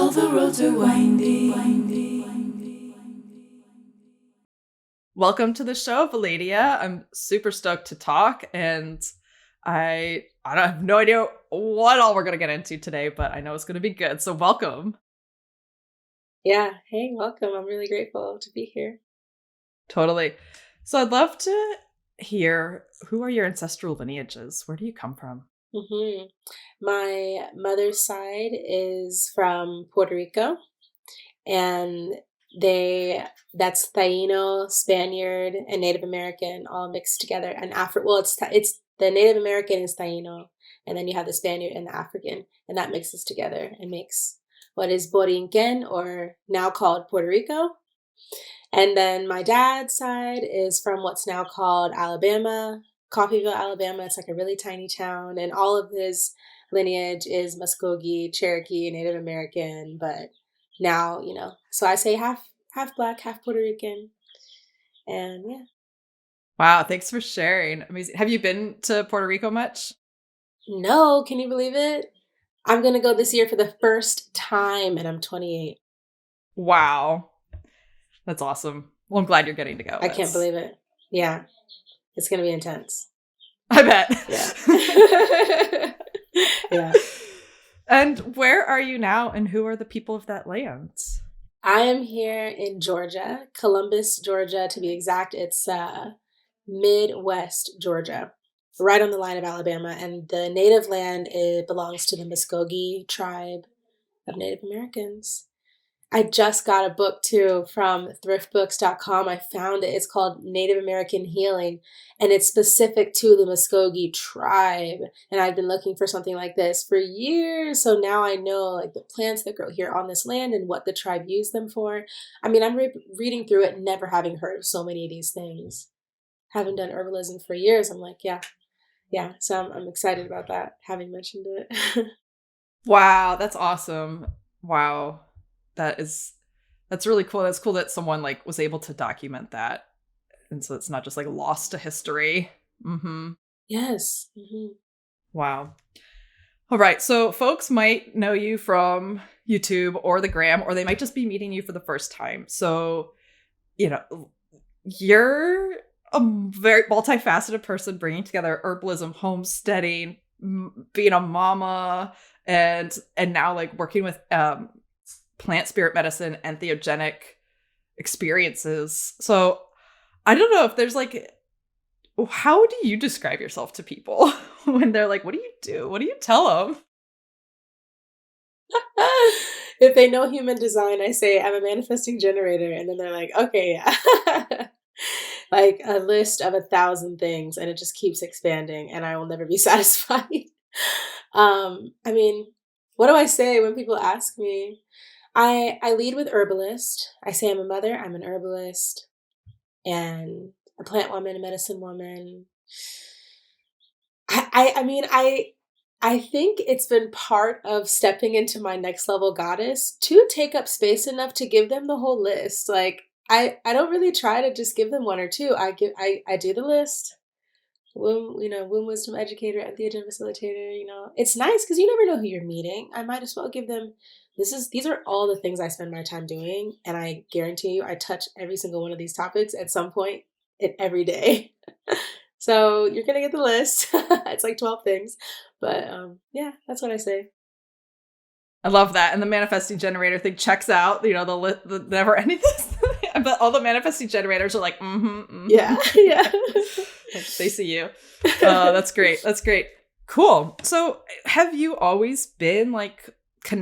All the roads are windy. Welcome to the show, Veladya. I'm super stoked to talk, and I have no idea what all we're going to get into today, but I know it's going to be good. So welcome. Yeah. Hey, welcome. I'm really grateful to be here. Totally. So I'd love to hear, who are your ancestral lineages? Where do you come from? Mm-hmm. My mother's side is from Puerto Rico, and that's Taino, Spaniard, and Native American all mixed together. And it's the Native American is Taino, and then you have the Spaniard and the African, and that mixes together and makes what is Borinquen, or now called Puerto Rico. And then my dad's side is from what's now called Alabama, Coffeyville, Alabama. It's like a really tiny town, and all of his lineage is Muskogee, Cherokee, Native American, but now, so I say half Black, half Puerto Rican. And yeah. Wow, thanks for sharing. Amazing. Have you been to Puerto Rico much? No, can you believe it? I'm going to go this year for the first time, and I'm 28. Wow. That's awesome. Well, I'm glad you're getting to go. I can't believe it. Yeah. It's going to be intense. I bet. Yeah. Yeah. And where are you now, and who are the people of that land? I am here in Georgia, Columbus, Georgia, to be exact. It's Midwest Georgia, right on the line of Alabama. And the native land, it belongs to the Muskogee tribe of Native Americans. I just got a book too from thriftbooks.com. I found it. It's called Native American Healing, and it's specific to the Muskogee tribe. And I've been looking for something like this for years. So now I know like the plants that grow here on this land and what the tribe used them for. I mean, I'm reading through it, never having heard of so many of these things. Haven't done herbalism for years. I'm like, yeah. So I'm excited about that, having mentioned it. Wow, that's awesome. Wow. That's really cool. That's cool that someone like was able to document that, and so it's not just like lost to history. Mm-hmm. Yes. Mm-hmm. Wow. All right. So folks might know you from YouTube or the gram, or they might just be meeting you for the first time. So, you're a very multifaceted person, bringing together herbalism, homesteading, being a mama, and now like working with plant spirit medicine and entheogenic experiences. So I don't know if there's like, how do you describe yourself to people when they're like, what do you do? What do you tell them? If they know human design, I say I'm a manifesting generator, and then they're like, okay, yeah. Like a list of 1,000 things, and it just keeps expanding, and I will never be satisfied. I mean, what do I say when people ask me? I lead with herbalist. I say I'm a mother, I'm an herbalist, and a plant woman, a medicine woman. I think it's been part of stepping into my next level goddess to take up space enough to give them the whole list. Like I don't really try to just give them one or two. I do the list. Womb wisdom educator, entheogen facilitator. It's nice because you never know who you're meeting. I might as well give them. These are all the things I spend my time doing, and I guarantee you, I touch every single one of these topics at some point every day. So you're gonna get the list. It's like 12 things, but yeah, that's what I say. I love that, and the manifesting generator thing checks out. The never ending this, but all the manifesting generators are like, yeah. They see you. That's great. That's great. Cool. So, have you always been like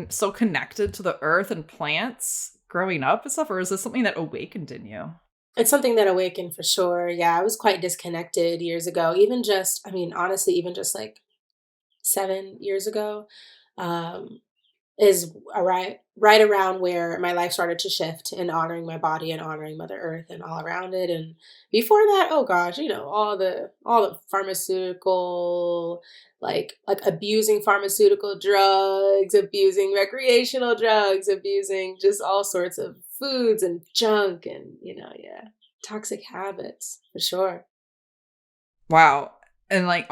so connected to the earth and plants growing up and stuff, or is this something that awakened in you? It's something that awakened for sure. Yeah, I was quite disconnected years ago. Honestly, even just like 7 years ago, is right around where my life started to shift in honoring my body and honoring Mother Earth and all around it. And before that, oh gosh, all the pharmaceutical, like abusing pharmaceutical drugs, abusing recreational drugs, abusing just all sorts of foods and junk and toxic habits for sure. Wow. And like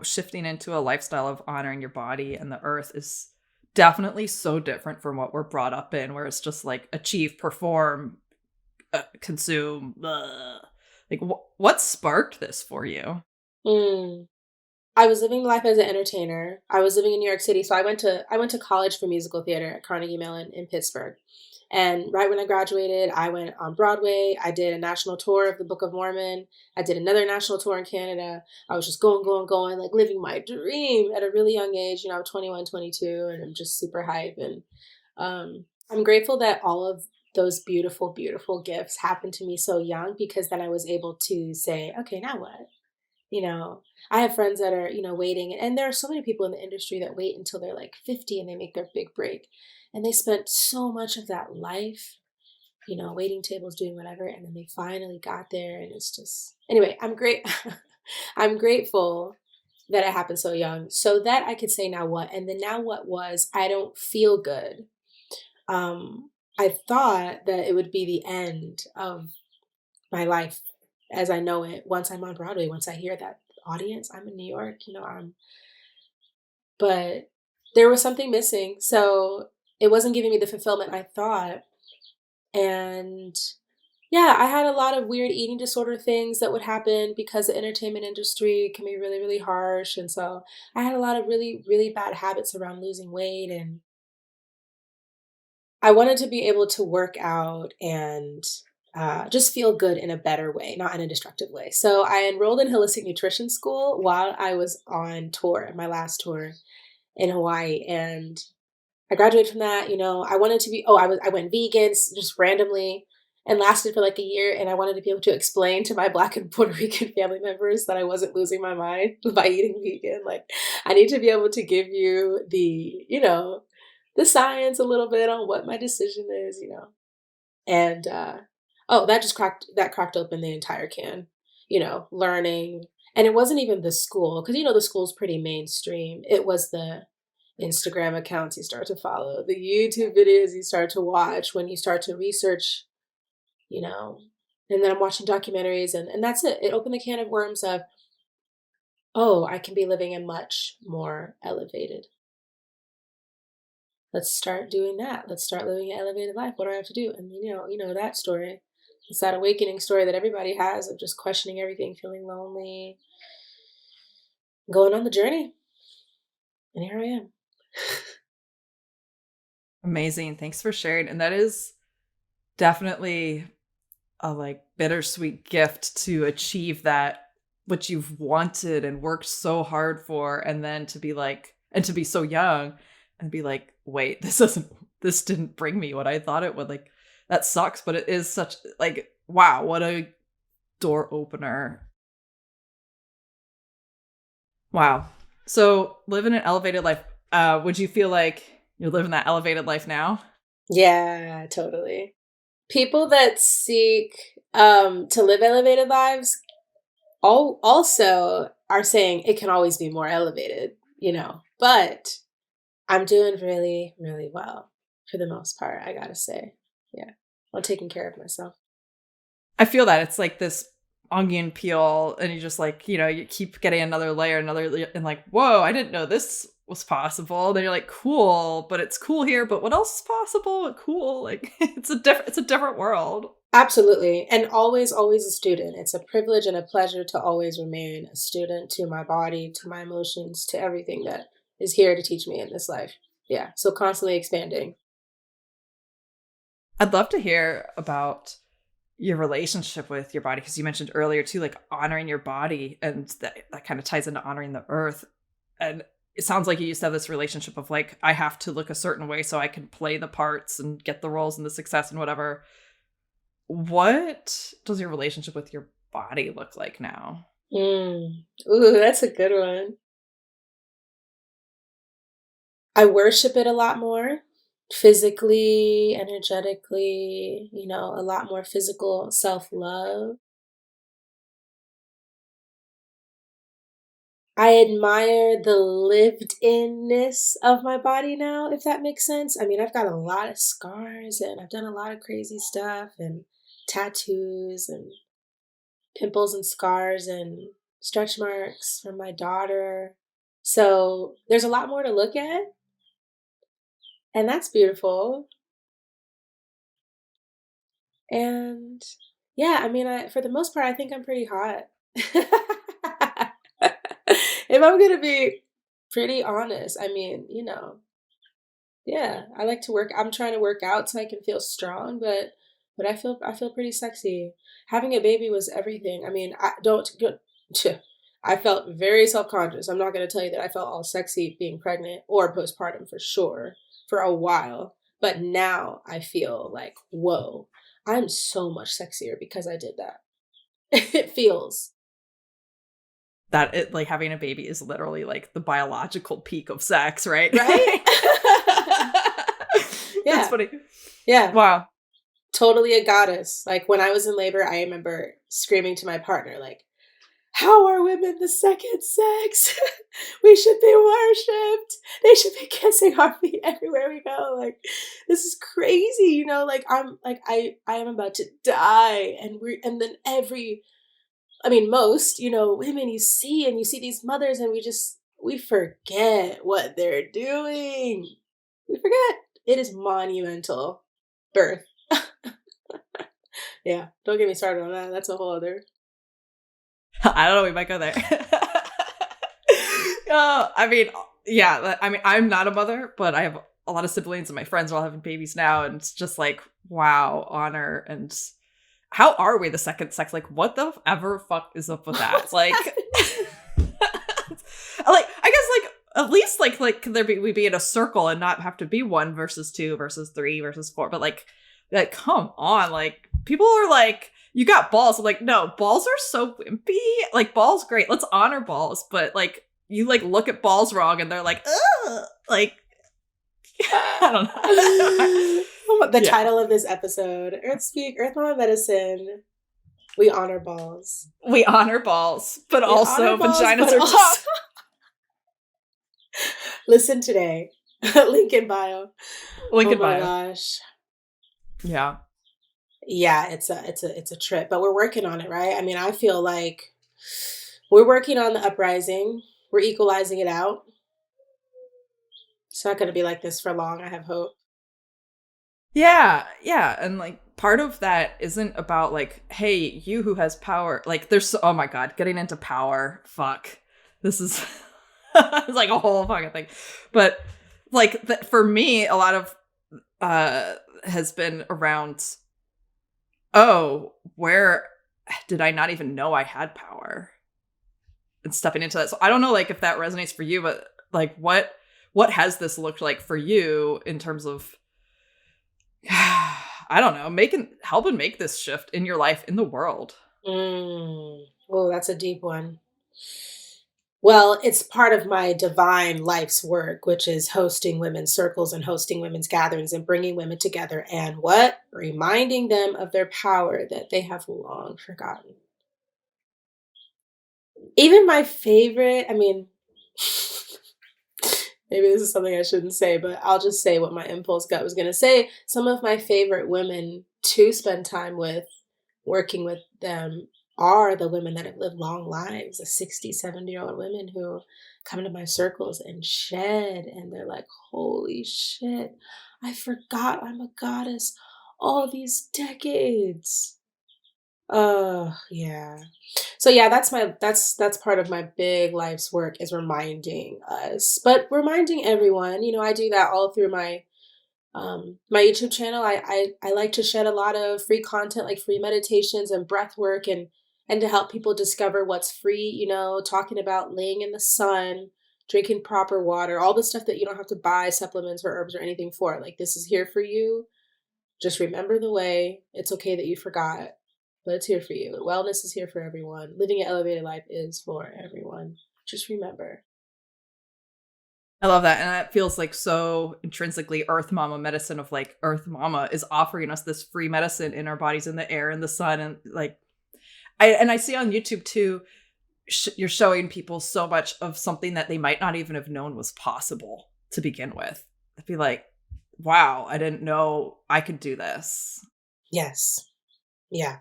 shifting into a lifestyle of honoring your body and the earth is definitely so different from what we're brought up in, where it's just like achieve, perform, consume. Like, what sparked this for you? Mm. I was living life as an entertainer. I was living in New York City, so I went to college for musical theater at Carnegie Mellon in Pittsburgh. And right when I graduated, I went on Broadway. I did a national tour of the Book of Mormon. I did another national tour in Canada. I was just going, going, going, like living my dream at a really young age. You know, I'm 21, 22, and I'm just super hype. And I'm grateful that all of those beautiful, beautiful gifts happened to me so young, because then I was able to say, okay, now what? You know, I have friends that are, waiting. And there are so many people in the industry that wait until they're like 50 and they make their big break. And they spent so much of that life, waiting tables, doing whatever. And then they finally got there. And it's just, anyway, I'm great. I'm grateful that it happened so young so that I could say, now what? And the now what was, I don't feel good. I thought that it would be the end of my life as I know it once I'm on Broadway, once I hear that audience. I'm in New York, but there was something missing. So it wasn't giving me the fulfillment I thought. And yeah, I had a lot of weird eating disorder things that would happen because the entertainment industry can be really, really harsh. And so I had a lot of really, really bad habits around losing weight. And I wanted to be able to work out and just feel good in a better way, not in a destructive way. So I enrolled in holistic nutrition school while I was on tour, my last tour in Hawaii. And I graduated from that. I wanted to be, I went vegan just randomly and lasted for like a year. And I wanted to be able to explain to my Black and Puerto Rican family members that I wasn't losing my mind by eating vegan. Like, I need to be able to give you the science a little bit on what my decision is. And that cracked open the entire can, learning. And it wasn't even the school, because the school's pretty mainstream. It was the Instagram accounts you start to follow, the YouTube videos you start to watch when you start to research, you know. And then I'm watching documentaries, and that's it. It opened the can of worms of, oh, I can be living a much more elevated. Let's start doing that. Let's start living an elevated life. What do I have to do? And that story. It's that awakening story that everybody has of just questioning everything, feeling lonely, going on the journey. And here I am. Amazing. Thanks for sharing. And that is definitely a like bittersweet gift to achieve that what you've wanted and worked so hard for, and then to be like, and to be so young and be like, wait, this didn't bring me what I thought it would. Like, that sucks, but it is such like, wow, what a door opener. Wow. So living an elevated life, would you feel like you're living that elevated life now? Yeah, totally. People that seek to live elevated lives all also are saying it can always be more elevated, but I'm doing really, really well for the most part, I gotta say. Yeah. I'm taking care of myself. I feel that it's like this onion peel, and you just like, you keep getting another layer, and like, whoa, I didn't know this was possible. Then you're like, cool, but it's cool here, but what else is possible? Cool. Like, it's a different world. Absolutely. And always, always a student. It's a privilege and a pleasure to always remain a student to my body, to my emotions, to everything that is here to teach me in this life. Yeah. So constantly expanding. I'd love to hear about your relationship with your body, because you mentioned earlier too, like honoring your body, and that kind of ties into honoring the earth. And it sounds like you used to have this relationship of like, I have to look a certain way so I can play the parts and get the roles and the success and whatever. What does your relationship with your body look like now? Ooh, that's a good one. I worship it a lot more physically, energetically, a lot more physical self love. I admire the lived inness of my body now, if that makes sense. I mean, I've got a lot of scars and I've done a lot of crazy stuff and tattoos and pimples and scars and stretch marks from my daughter. So there's a lot more to look at. And that's beautiful. And yeah, I mean, for the most part, I think I'm pretty hot. If I'm gonna be pretty honest, I mean, yeah, I like to work. I'm trying to work out so I can feel strong, but I feel pretty sexy. Having a baby was everything. I mean, I don't go. I felt very self-conscious. I'm not going to tell you that I felt all sexy being pregnant or postpartum for sure for a while, but now I feel like, whoa, I'm so much sexier because I did that. It feels That it like having a baby is literally like the biological peak of sex, right? right. That's Yeah, funny. yeah. Wow. Totally a goddess. Like when I was in labor, I remember screaming to my partner, like, how are women the second sex? We should be worshipped. They should be kissing our feet everywhere we go. Like, this is crazy, like I am about to die. And then most, women you see these mothers and we forget what they're doing. We forget. It is monumental. Birth. Yeah, don't get me started on that. That's a whole other. I don't know. We might go there. I mean, yeah. I mean, I'm not a mother, but I have a lot of siblings, and my friends are all having babies now, and it's just like, wow, honor. And how are we the second sex? Like, what the ever fuck is up with that? Like, like I guess like at least like could there be we be in a circle and not have to be 1 versus 2 versus 3 versus 4, but like come on, like people are like, you got balls. I'm like, no, balls are so wimpy. Like balls, great. Let's honor balls, but like you like look at balls wrong and they're like, ugh, like I don't know. The title of this episode: Earth Mama Medicine. We honor balls. We honor balls, but We also honor balls, vaginas but are also- tough. Listen today. Link in bio. Link in Oh my bio. gosh. Yeah. Yeah, it's a trip, but we're working on it, right? I mean, I feel like we're working on the uprising. We're equalizing it out. It's not going to be like this for long. I have hope. Yeah, yeah, and like part of that isn't about like, hey, you who has power. Like there's oh my god, getting into power. Fuck. This is it's like a whole fucking thing. But like for me, a lot of has been around, oh, where did I not even know I had power? And stepping into that. So I don't know like if that resonates for you, but like what has this looked like for you in terms of I don't know, helping make this shift in your life, in the world. Oh, that's a deep one. Well, it's part of my divine life's work, which is hosting women's circles and hosting women's gatherings and bringing women together and what? Reminding them of their power that they have long forgotten. Even my favorite, I mean, maybe this is something I shouldn't say, but I'll just say what my impulse gut was going to say. Some of my favorite women to spend time with, working with them, are the women that have lived long lives, the 60, 70-year-old women who come to my circles and shed, and they're like, holy shit, I forgot I'm a goddess all these decades. Oh, yeah. So yeah, that's part of my big life's work, is reminding us, but reminding everyone. I do that all through my my YouTube channel. I like to shed a lot of free content, like free meditations and breath work, and to help people discover what's free. Talking about laying in the sun, drinking proper water, all the stuff that you don't have to buy supplements or herbs or anything for. Like, this is here for you. Just remember the way. It's okay that you forgot, but it's here for you. Wellness is here for everyone. Living an elevated life is for everyone. Just remember. I love that. And that feels like so intrinsically Earth Mama medicine, of like Earth Mama is offering us this free medicine in our bodies, in the air, in the sun. And like, I see on YouTube too, you're showing people so much of something that they might not even have known was possible to begin with. I'd be like, wow, I didn't know I could do this. Yes. Yeah.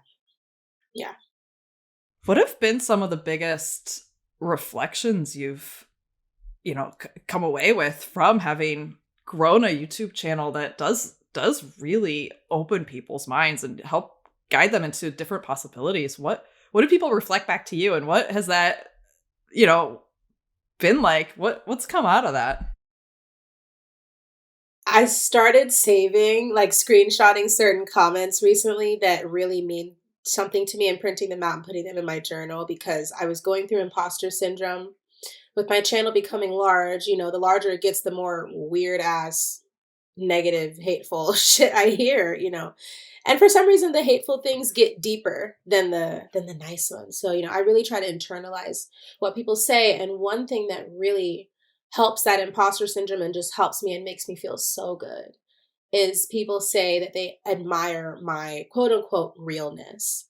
Yeah. What have been some of the biggest reflections you've come away with from having grown a YouTube channel that does really open people's minds and help guide them into different possibilities. What do people reflect back to you, and what has that, been like? What's come out of that? I started saving, like screenshotting certain comments recently that really mean something to me and printing them out and putting them in my journal because I was going through imposter syndrome with my channel becoming large. The larger it gets, the more weird ass, negative, hateful shit I hear, And for some reason the hateful things get deeper than the nice ones. So, I really try to internalize what people say. And one thing that really helps that imposter syndrome and just helps me and makes me feel so good is people say that they admire my quote unquote realness,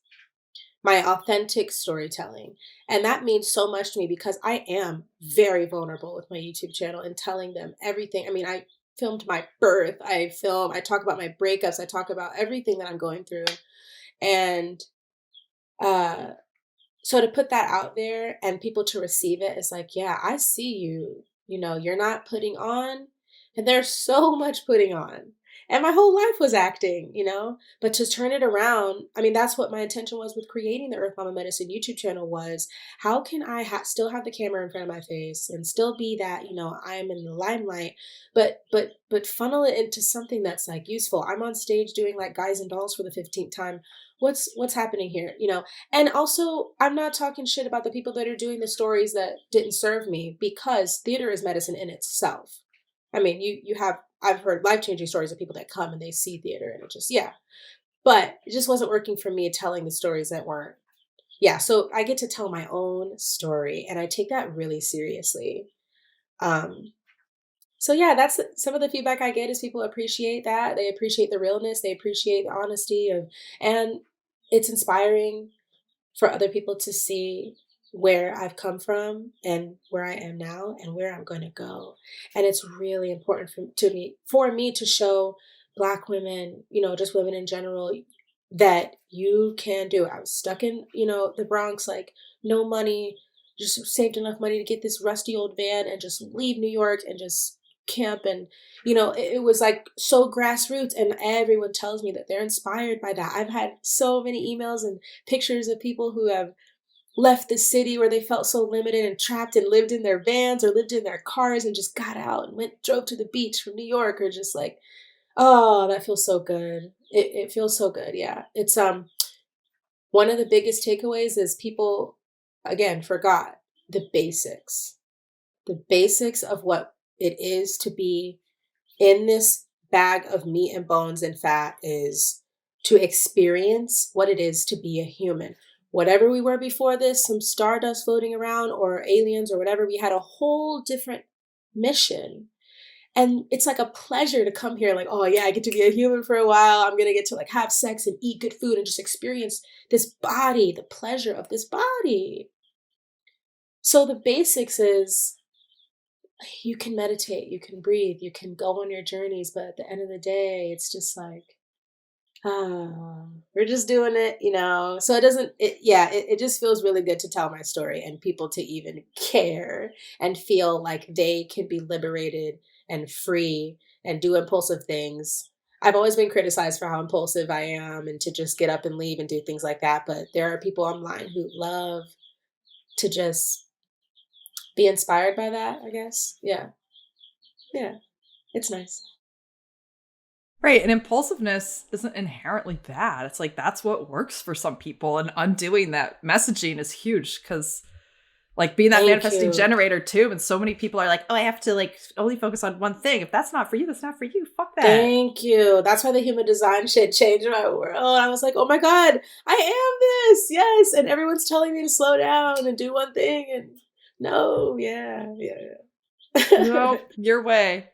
my authentic storytelling. And that means so much to me because I am very vulnerable with my YouTube channel and telling them everything. I mean, I filmed my birth. I talk about my breakups. I talk about everything that I'm going through. And so to put that out there and people to receive it is like, yeah, I see you. You're not putting on. And there's so much putting on. And my whole life was acting, but to turn it around, I mean, that's what my intention was with creating the Earth Mama Medicine YouTube channel was, how can I still have the camera in front of my face and still be that, I'm in the limelight, but funnel it into something that's like useful. I'm on stage doing like Guys and Dolls for the 15th time. What's happening here, And also, I'm not talking shit about the people that are doing the stories that didn't serve me, because theater is medicine in itself. I mean, I've heard life-changing stories of people that come and they see theater and it just, yeah. But it just wasn't working for me telling the stories that weren't. Yeah, so I get to tell my own story and I take that really seriously. So yeah, that's some of the feedback I get is people appreciate that. They appreciate the realness. They appreciate the honesty and it's inspiring for other people to see where I've come from and where I am now and where I'm going to go. And it's really important for me to show Black women, just women in general, that you can do it. I was stuck in, the Bronx, like no money, just saved enough money to get this rusty old van and just leave New York and just camp. And, it was like so grassroots, and everyone tells me that they're inspired by that. I've had so many emails and pictures of people who have left the city where they felt so limited and trapped and lived in their vans or lived in their cars and just got out and drove to the beach from New York, or just like, oh, that feels so good. It feels so good. Yeah. It's, one of the biggest takeaways is people, again, forgot the basics of what it is to be in this bag of meat and bones and fat, is to experience what it is to be a human. Whatever we were before this, some stardust floating around or aliens or whatever, we had a whole different mission. And it's like a pleasure to come here like, oh yeah, I get to be a human for a while. I'm going to get to like have sex and eat good food and just experience this body, the pleasure of this body. So the basics is you can meditate, you can breathe, you can go on your journeys. But at the end of the day, it's just like, we're just doing it, so it just feels really good to tell my story and people to even care and feel like they can be liberated and free and do impulsive things. I've always been criticized for how impulsive I am and to just get up and leave and do things like that. But there are people online who love to just be inspired by that, I guess. Yeah. Yeah. It's nice. Right. And impulsiveness isn't inherently bad. It's like, that's what works for some people. And undoing that messaging is huge, because like being that manifesting generator too. And so many people are like, oh, I have to like only focus on one thing. If that's not for you, that's not for you. Fuck that. Thank you. That's why the human design shit changed my world. I was like, oh my God, I am this. Yes. And everyone's telling me to slow down and do one thing. And no, yeah. No, your way.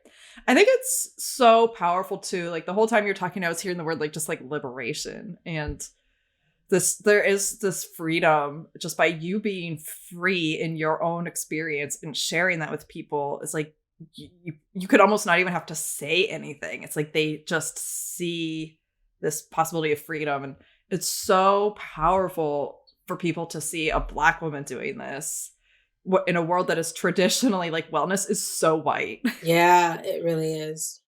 I think it's so powerful too. Like the whole time you're talking, I was hearing the word like just like liberation, and there is this freedom just by you being free in your own experience and sharing that with people. It's like you could almost not even have to say anything. It's like they just see this possibility of freedom, and it's so powerful for people to see a Black woman doing this in a world that is traditionally like wellness is so white. Yeah, it really is.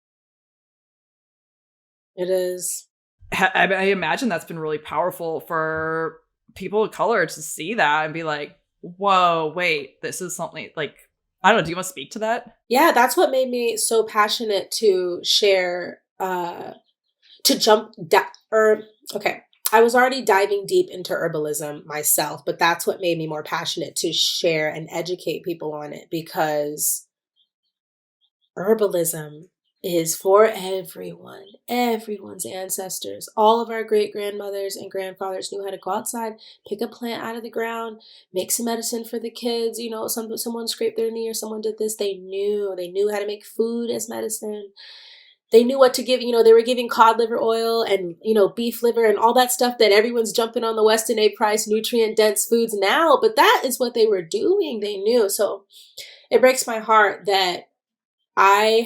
It is. I imagine that's been really powerful for people of color to see that and be like, whoa, wait, this is something like, I don't know. Do you want to speak to that? Yeah, that's what made me so passionate to share, to okay. I was already diving deep into herbalism myself, but that's what made me more passionate to share and educate people on it, because herbalism is for everyone, everyone's ancestors. All of our great grandmothers and grandfathers knew how to go outside, pick a plant out of the ground, make some medicine for the kids. You know, someone scraped their knee or someone did this. They knew how to make food as medicine. They knew what to give. You know, they were giving cod liver oil and, you know, beef liver and all that stuff that everyone's jumping on the Weston A. Price nutrient dense foods now. But that is what they were doing. They knew. So it breaks my heart that and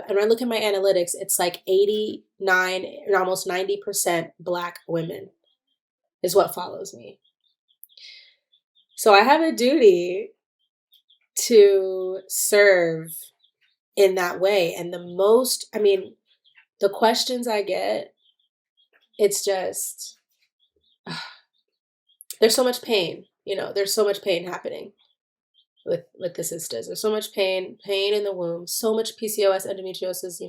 when I look at my analytics, it's like 89 and almost 90% Black women is what follows me. So I have a duty to serve in that way. And the questions I get, it's just, there's so much pain, there's so much pain happening with the sisters. There's so much pain in the womb, so much PCOS, endometriosis,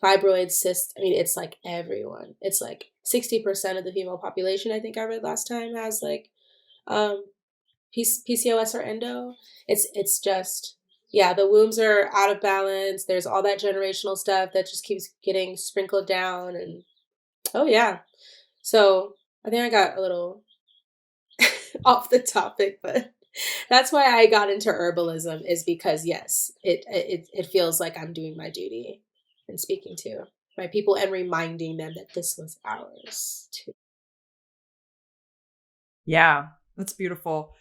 fibroids, cysts. I mean, it's like everyone. It's like 60% of the female population, I think I read last time, has like PCOS or endo. It's just, yeah, the wombs are out of balance. There's all that generational stuff that just keeps getting sprinkled down. And oh yeah. So I think I got a little off the topic, but that's why I got into herbalism, is because yes, it feels like I'm doing my duty and speaking to my people and reminding them that this was ours too. Yeah, that's beautiful.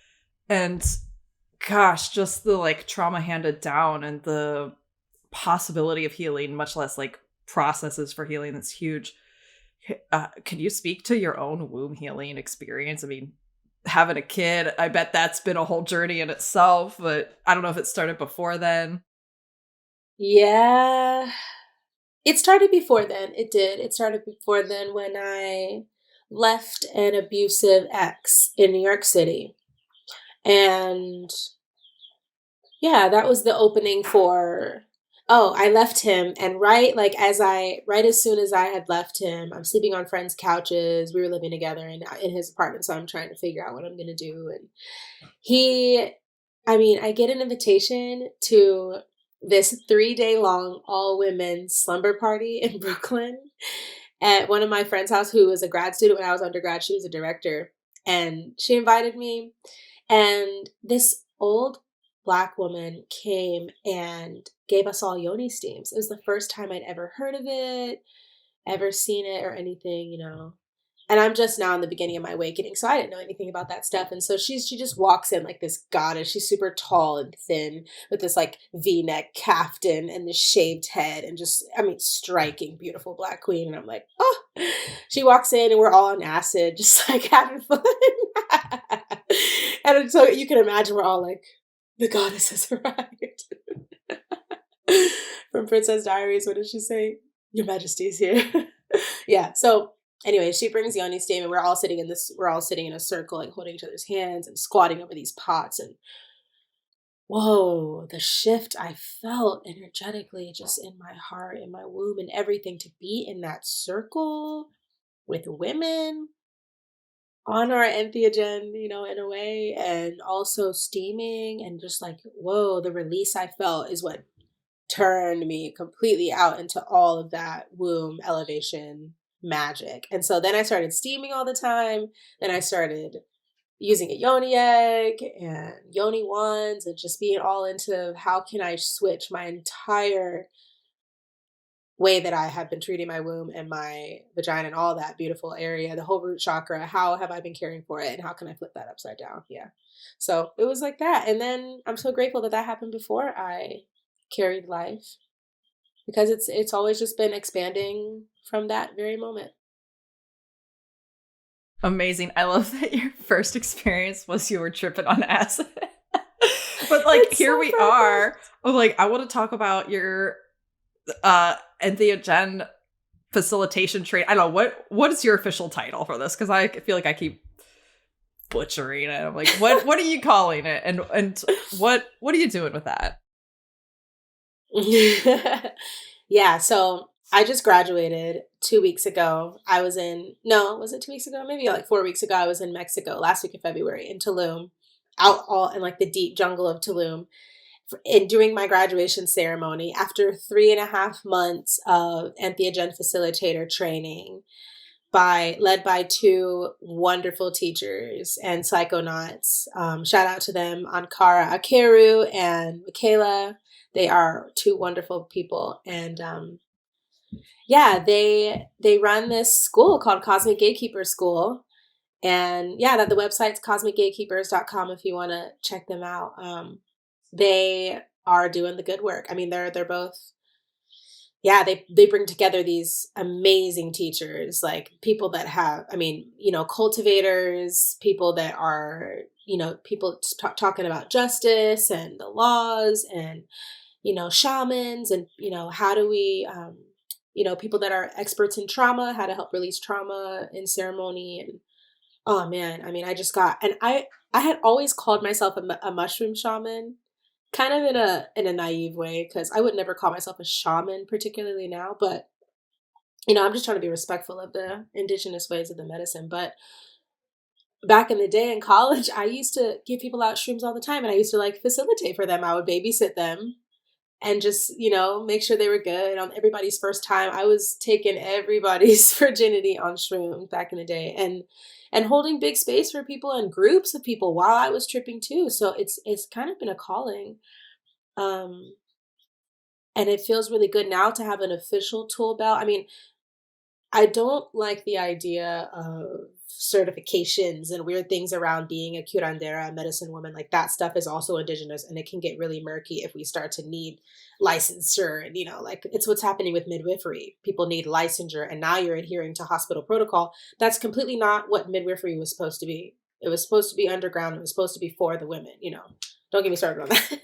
And gosh, just the like trauma handed down and the possibility of healing, much less like processes for healing, that's huge. Can you speak to your own womb healing experience? I mean, having a kid, I bet that's been a whole journey in itself, but I don't know if it started before then. Yeah, it started before then. It did. It started before then when I left an abusive ex in New York City. And yeah, that was the opening for, I left him. And right as soon as I had left him, I'm sleeping on friends' couches. We were living together in his apartment. So I'm trying to figure out what I'm going to do. And I get an invitation to this 3-day long all women slumber party in Brooklyn at one of my friend's house, who was a grad student when I was undergrad. She was a director, and she invited me. And this old Black woman came and gave us all yoni steams. It was the first time I'd ever heard of it, ever seen it or anything, And I'm just now in the beginning of my awakening, so I didn't know anything about that stuff. And so she just walks in like this goddess. She's super tall and thin with this like V-neck kaftan and this shaved head and just, striking, beautiful Black queen. And I'm like, oh, she walks in and we're all on acid, just like having fun. And so you can imagine we're all like, the goddess has arrived. From Princess Diaries, what did she say? Your Majesty is here. Yeah. So anyway, she brings yoni steam, and we're all sitting in a circle, like holding each other's hands and squatting over these pots. And whoa, the shift I felt energetically just in my heart, in my womb, and everything, to be in that circle with women on our entheogen, in a way, and also steaming, and just like, whoa, the release I felt is what turned me completely out into all of that womb elevation magic. And so then I started steaming all the time. Then I started using a yoni egg and yoni wands, and just being all into how can I switch my entire way that I have been treating my womb and my vagina and all that beautiful area, the whole root chakra. How have I been caring for it, and how can I flip that upside down? Yeah. So it was like that. And then I'm so grateful that happened before I carried life, because it's always just been expanding from that very moment. Amazing. I love that your first experience was you were tripping on acid. But like, It's here so we perfect. are. I'm like, I want to talk about your entheogen facilitation train. I don't know, what is your official title for this? Because I feel like I keep butchering it. I'm like, what are you calling it? And what are you doing with that? Yeah, so I just graduated 2 weeks ago. Was it 2 weeks ago? Maybe like 4 weeks ago. I was in Mexico last week of February in Tulum, out all in like the deep jungle of Tulum. And during my graduation ceremony, after 3.5 months of entheogen facilitator training, led by two wonderful teachers and psychonauts. Shout out to them, Ankara Akeru and Michaela. They are two wonderful people. And yeah, they run this school called Cosmic Gatekeeper School. And yeah, that the website's cosmicgatekeepers.com if you want to check them out. They are doing the good work. I mean, they're both, yeah, they bring together these amazing teachers, like people that have, I mean, cultivators, people that are, people talking about justice and the laws, and, shamans, and, how do we, people that are experts in trauma, how to help release trauma in ceremony. And oh man, I mean, I had always called myself a mushroom shaman, kind of in a naive way, because I would never call myself a shaman particularly now, but I'm just trying to be respectful of the indigenous ways of the medicine. But back in the day in college, I used to give people out shrooms all the time, and I used to like facilitate for them. I would babysit them and just, make sure they were good on everybody's first time. I was taking everybody's virginity on shrooms back in the day, and holding big space for people and groups of people while I was tripping too. So it's kind of been a calling. Um, and it feels really good now to have an official tool belt. I mean, I don't like the idea of certifications and weird things around being a curandera, a medicine woman. Like, that stuff is also indigenous, and it can get really murky if we start to need licensure. And, like, it's what's happening with midwifery. People need licensure, and now you're adhering to hospital protocol. That's completely not what midwifery was supposed to be. It was supposed to be underground. It was supposed to be for the women, Don't get me started on that.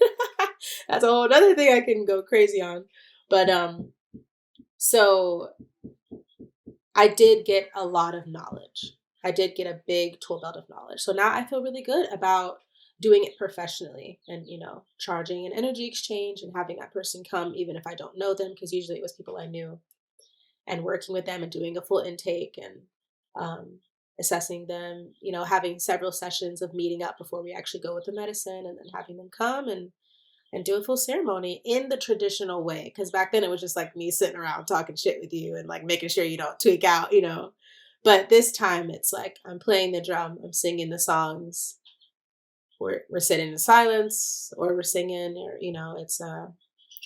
That's a whole other thing I can go crazy on. But so I did get a lot of knowledge. I did get a big tool belt of knowledge. So now I feel really good about doing it professionally, and, charging an energy exchange and having that person come, even if I don't know them, because usually it was people I knew, and working with them and doing a full intake, and assessing them, having several sessions of meeting up before we actually go with the medicine, and then having them come and do a full ceremony in the traditional way. Because back then it was just like me sitting around talking shit with you and like making sure you don't tweak out, But this time it's like I'm playing the drum, I'm singing the songs, we're sitting in silence, or we're singing, or it's a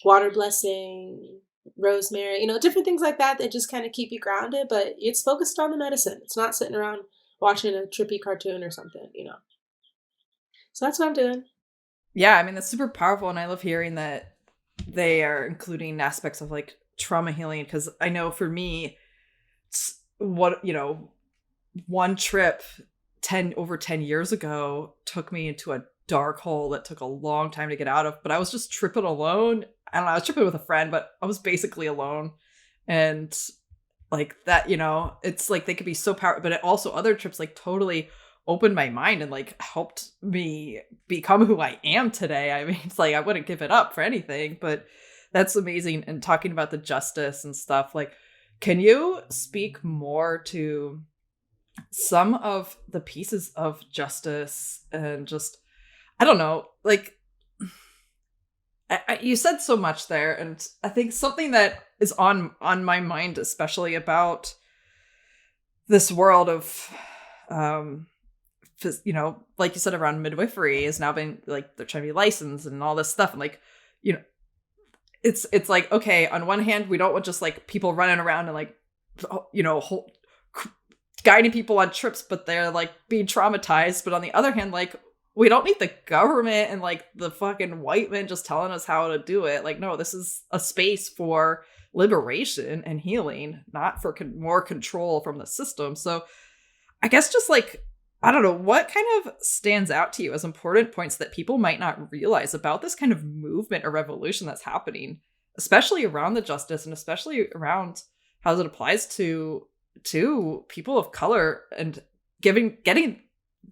water blessing, rosemary, different things like that that just kind of keep you grounded. But it's focused on the medicine. It's not sitting around watching a trippy cartoon or something. So that's what I'm doing. Yeah, I mean, that's super powerful, and I love hearing that they are including aspects of like trauma healing, because I know for me, one trip over 10 years ago took me into a dark hole that took a long time to get out of, but I was just tripping alone. I don't know, I was tripping with a friend, but I was basically alone. And like that, it's like they could be so powerful, but it also other trips like totally opened my mind and like helped me become who I am today. I mean, it's like I wouldn't give it up for anything, but that's amazing. And talking about the justice and stuff, like, can you speak more to some of the pieces of justice and just, I don't know, like, you said so much there, and I think something that is on my mind, especially about this world of, like you said, around midwifery is now being like, they're trying to be licensed and all this stuff. And like, it's like, okay, on one hand, we don't want just like people running around and like, guiding people on trips, but they're like being traumatized. But on the other hand, like, we don't need the government and like the fucking white men just telling us how to do it. Like, no, this is a space for liberation and healing, not for more control from the system. So I guess just like, I don't know, what kind of stands out to you as important points that people might not realize about this kind of movement or revolution that's happening, especially around the justice and especially around how it applies to people of color and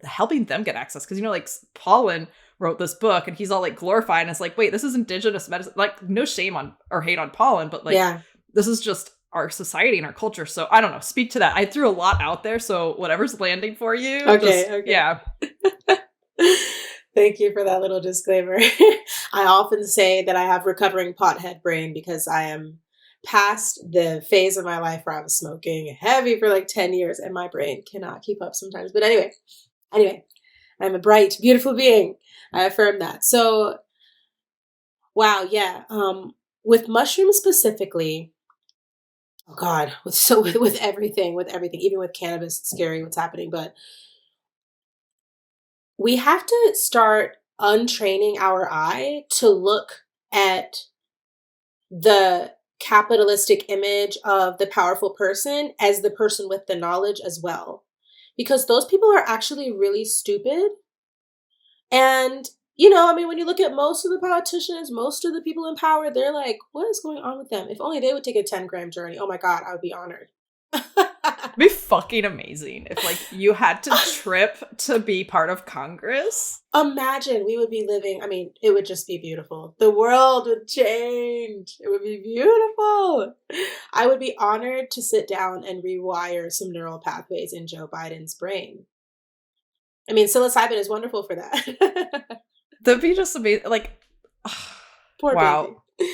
helping them get access? Because, you know, like Paulin wrote this book and he's all like glorified and it's like, wait, this is indigenous medicine. Like, no shame on or hate on Paulin, but like, this is just our society and our culture. So I don't know, speak to that. I threw a lot out there, so whatever's landing for you. Okay. Yeah. Thank you for that little disclaimer. I often say that I have recovering pothead brain because I am past the phase of my life where I was smoking heavy for like 10 years and my brain cannot keep up sometimes. But anyway, I'm a bright, beautiful being. I affirm that. So, wow. Yeah. With mushrooms specifically, oh God, with everything, even with cannabis, it's scary what's happening, but we have to start untraining our eye to look at the capitalistic image of the powerful person as the person with the knowledge as well. Because those people are actually really stupid. And, you know, I mean, when you look at most of the politicians, most of the people in power, they're like, what is going on with them? If only they would take a 10-gram journey. Oh my God, I would be honored. It'd be fucking amazing if like you had to trip to be part of Congress. Imagine we would be living, I mean, it would just be beautiful. The world would change. It would be beautiful. I would be honored to sit down and rewire some neural pathways in Joe Biden's brain. I mean, psilocybin is wonderful for that. That'd be just amazing. Like, poor wow. baby.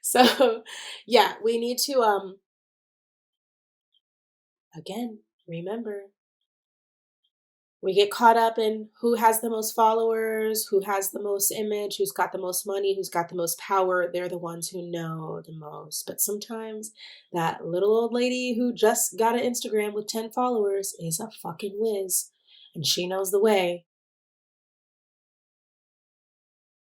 So yeah, we need to again, remember, we get caught up in who has the most followers, who has the most image, who's got the most money, who's got the most power. They're the ones who know the most. But sometimes that little old lady who just got an Instagram with 10 followers is a fucking whiz, and she knows the way.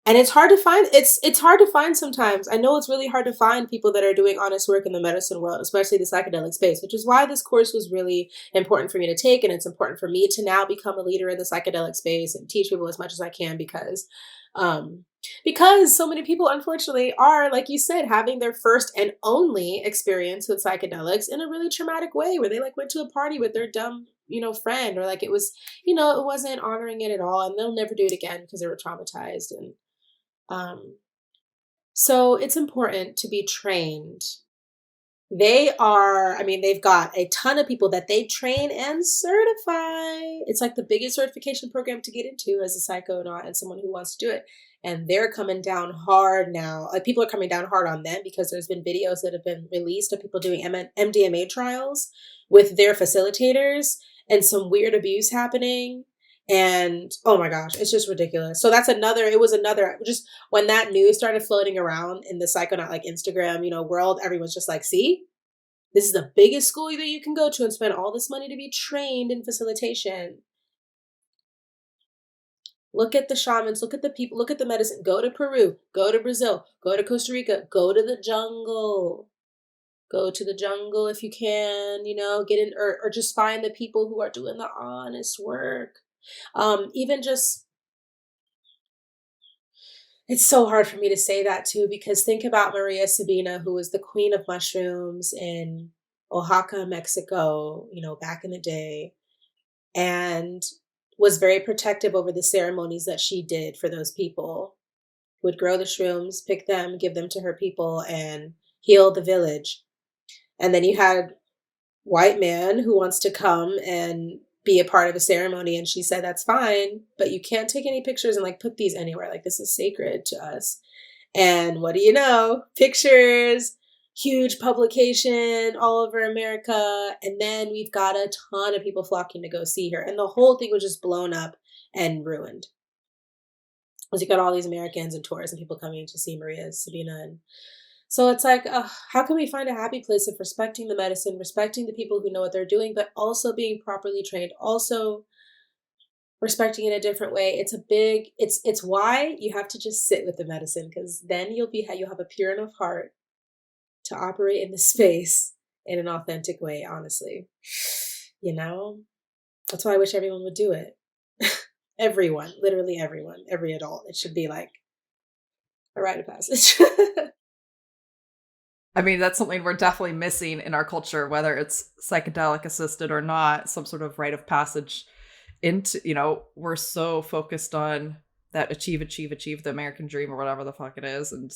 And it's hard to find. It's hard to find sometimes. I know it's really hard to find people that are doing honest work in the medicine world, especially the psychedelic space, which is why this course was really important for me to take. And it's important for me to now become a leader in the psychedelic space and teach people as much as I can because so many people, unfortunately, are, like you said, having their first and only experience with psychedelics in a really traumatic way, where they like went to a party with their dumb, friend, or like it was, it wasn't honoring it at all, and they'll never do it again because they were traumatized. And so it's important to be trained. They've got a ton of people that they train and certify. It's like the biggest certification program to get into as a psychonaut and someone who wants to do it. And they're coming down hard now. Like, people are coming down hard on them because there's been videos that have been released of people doing MDMA trials with their facilitators and some weird abuse happening. And oh my gosh, it's just ridiculous. So just when that news started floating around in the psychonaut like Instagram, world, everyone's just like, see, this is the biggest school that you can go to and spend all this money to be trained in facilitation. Look at the shamans, look at the people, look at the medicine. Go to Peru, go to Brazil, go to Costa Rica, go to the jungle. Go to the jungle if you can, get in or just find the people who are doing the honest work. It's so hard for me to say that too, because think about Maria Sabina, who was the queen of mushrooms in Oaxaca, Mexico, back in the day, and was very protective over the ceremonies that she did for those people. Would grow the shrooms, pick them, give them to her people, and heal the village. And then you had white man who wants to come and be a part of a ceremony, and she said that's fine, but you can't take any pictures and like put these anywhere, like this is sacred to us. And what do you know, pictures, huge publication all over America, and then we've got a ton of people flocking to go see her, and the whole thing was just blown up and ruined, because you got all these Americans and tourists and people coming to see Maria Sabina. And so it's like, how can we find a happy place of respecting the medicine, respecting the people who know what they're doing, but also being properly trained, also respecting in a different way? It's why you have to just sit with the medicine, because then you'll have a pure enough heart to operate in the space in an authentic way, honestly. You know, that's why I wish everyone would do it. Everyone, literally everyone, every adult. It should be like a rite of passage. I mean, that's something we're definitely missing in our culture, whether it's psychedelic assisted or not, some sort of rite of passage into, we're so focused on that achieve the American dream or whatever the fuck it is. And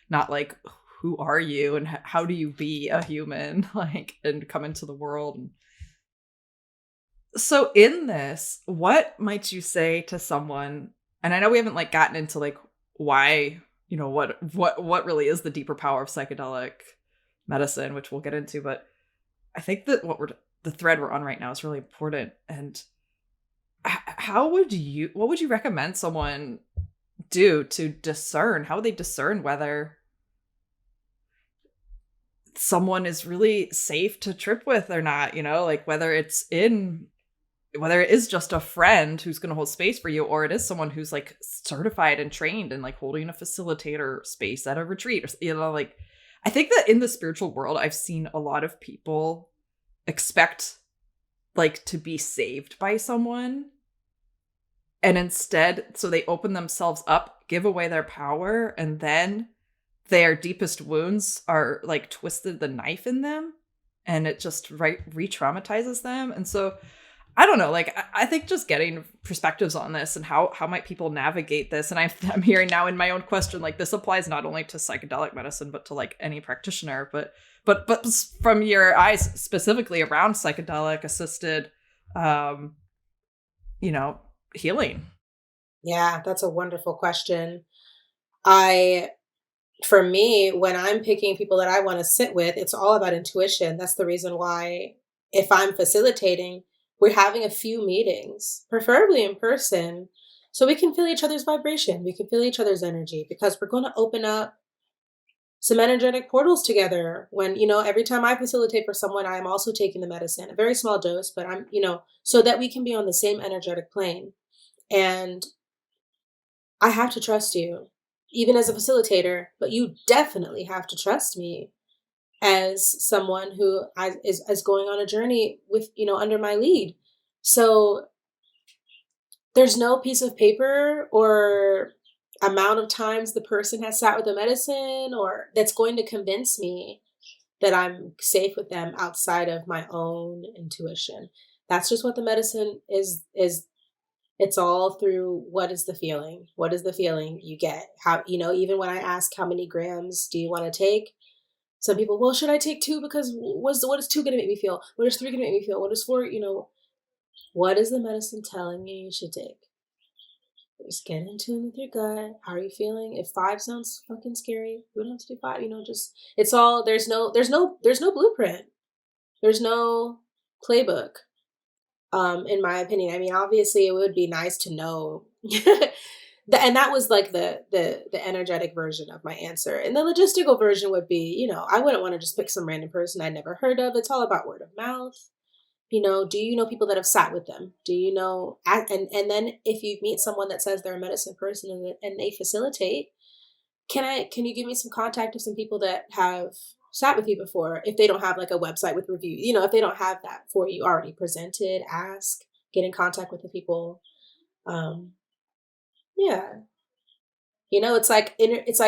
not like, who are you and how do you be a human, like, and come into the world. So in this, what might you say to someone, and I know we haven't like gotten into like why, what really is the deeper power of psychedelic medicine, which we'll get into, but I think that the thread we're on right now is really important. And what would you recommend someone do to discern? How would they discern whether someone is really safe to trip with or not, like whether it is just a friend who's going to hold space for you, or it is someone who's like certified and trained and like holding a facilitator space at a retreat, or like, I think that in the spiritual world, I've seen a lot of people expect like to be saved by someone. And instead, so they open themselves up, give away their power, and then their deepest wounds are like twisted the knife in them, and it just re-traumatizes them. And so I don't know, like, I think just getting perspectives on this and how might people navigate this. And I'm hearing now in my own question, like this applies not only to psychedelic medicine, but to like any practitioner, but from your eyes specifically around psychedelic assisted, healing. Yeah, that's a wonderful question. For me, when I'm picking people that I want to sit with, it's all about intuition. That's the reason why if I'm facilitating, we're having a few meetings, preferably in person, so we can feel each other's vibration. We can feel each other's energy, because we're going to open up some energetic portals together. When, every time I facilitate for someone, I'm also taking the medicine, a very small dose, but I'm, so that we can be on the same energetic plane. And I have to trust you, even as a facilitator, but you definitely have to trust me as someone who is going on a journey with, under my lead. So there's no piece of paper or amount of times the person has sat with the medicine or that's going to convince me that I'm safe with them outside of my own intuition. That's just what the medicine is. It's all through what is the feeling? What is the feeling you get? How, even when I ask how many grams do you want to take? Some people, well, should I take 2? Because what is 2 going to make me feel? What is 3 going to make me feel? What is 4? What is the medicine telling you should take? Just get in tune with your gut. How are you feeling? If 5 sounds fucking scary, we don't have to do 5. It's all, there's no blueprint. There's no playbook. In my opinion, I mean, obviously it would be nice to know. And that was like the energetic version of my answer. And the logistical version would be, I wouldn't want to just pick some random person I'd never heard of. It's all about word of mouth. Do you know people that have sat with them? Do you know, and then if you meet someone that says they're a medicine person and they facilitate, can you give me some contact of some people that have sat with you before? If they don't have like a website with reviews, if they don't have that for you already presented, get in contact with the people. Yeah. It's like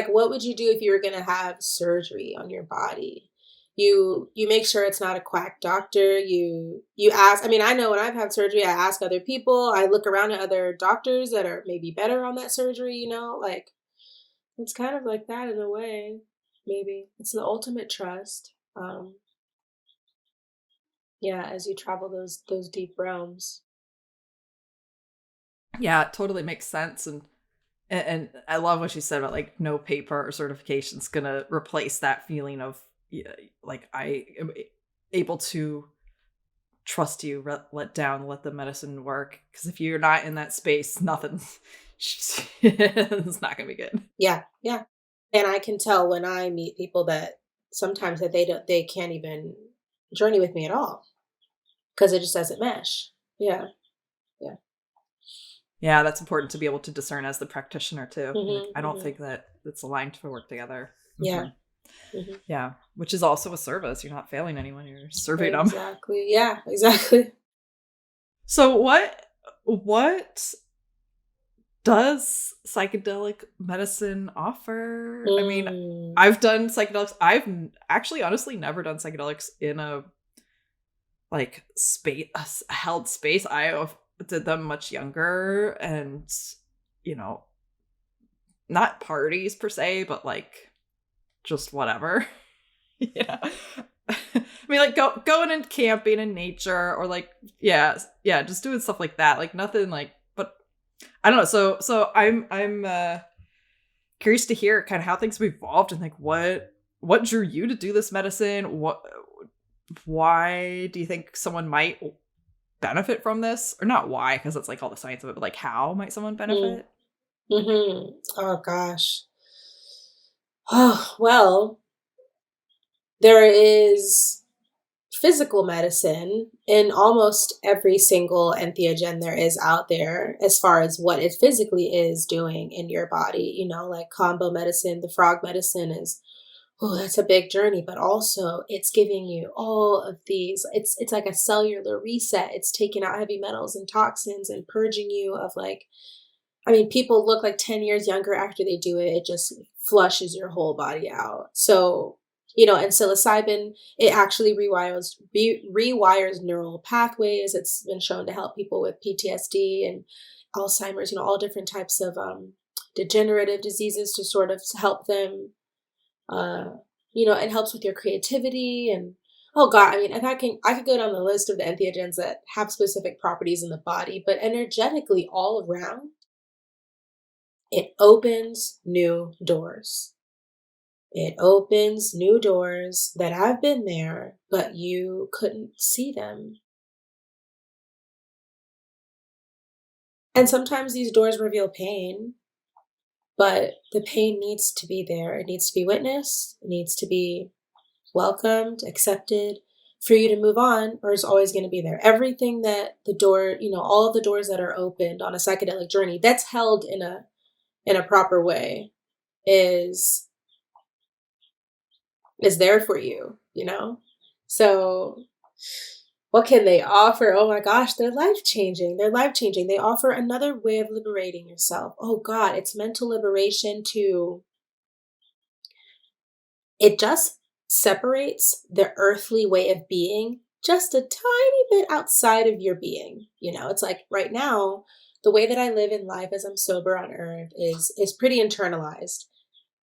what would you do if you were going to have surgery on your body? You make sure it's not a quack doctor. You ask, I mean, I know when I've had surgery, I ask other people, I look around at other doctors that are maybe better on that surgery, like it's kind of like that in a way. Maybe it's the ultimate trust. As you travel those deep realms. Yeah, it totally makes sense. And I love what she said about like no paper or certification is going to replace that feeling of like I am able to trust you, let the medicine work. Because if you're not in that space, nothing's it's not going to be good. Yeah. And I can tell when I meet people that sometimes that they can't even journey with me at all because it just doesn't mesh. Yeah. Yeah, that's important to be able to discern as the practitioner too. Mm-hmm, I don't think that it's aligned to work together. Yeah. Mm-hmm. Yeah, which is also a service. You're not failing anyone, you're serving them. Exactly. Yeah, exactly. So what does psychedelic medicine offer? I mean, I've done psychedelics. I've actually honestly never done psychedelics in a like space, a held space. I did them much younger, and you know, not parties per se, but like just whatever. Yeah. I mean, like going and camping in nature, or like just doing stuff like that. Like nothing like, but I don't know. So I'm curious to hear kind of how things have evolved, and like what drew you to do this medicine. Why do you think someone might benefit from this, or not why, because it's like all the science of it, but like how might someone benefit? Oh gosh. Oh well, there is physical medicine in almost every single entheogen there is out there, as far as what it physically is doing in your body. You know, like combo medicine, the frog medicine is, oh, that's a big journey, but also it's giving you all of these. It's like a cellular reset. It's taking out heavy metals and toxins and purging you of like, I mean, people look like 10 years younger after they do it. It just flushes your whole body out. So, you know, and psilocybin, it actually rewires neural pathways. It's been shown to help people with PTSD and Alzheimer's, you know, all different types of degenerative diseases, to sort of help them. You know, it helps with your creativity, and oh god, I mean, if I could go down the list of the entheogens that have specific properties in the body, but energetically all around, it opens new doors. It opens new doors that have been there, but you couldn't see them. And sometimes these doors reveal pain, but the pain needs to be there. It needs to be witnessed. It needs to be welcomed, accepted, for you to move on, or it's always going to be there. Everything that the door, you know, all of the doors that are opened on a psychedelic journey that's held in a proper way is there for you, you know? So what can they offer? Oh my gosh, they're life-changing. They're life-changing. They offer another way of liberating yourself. Oh God, it's mental liberation too. It just separates the earthly way of being just a tiny bit outside of your being. You know, it's like right now, the way that I live in life as I'm sober on earth is pretty internalized.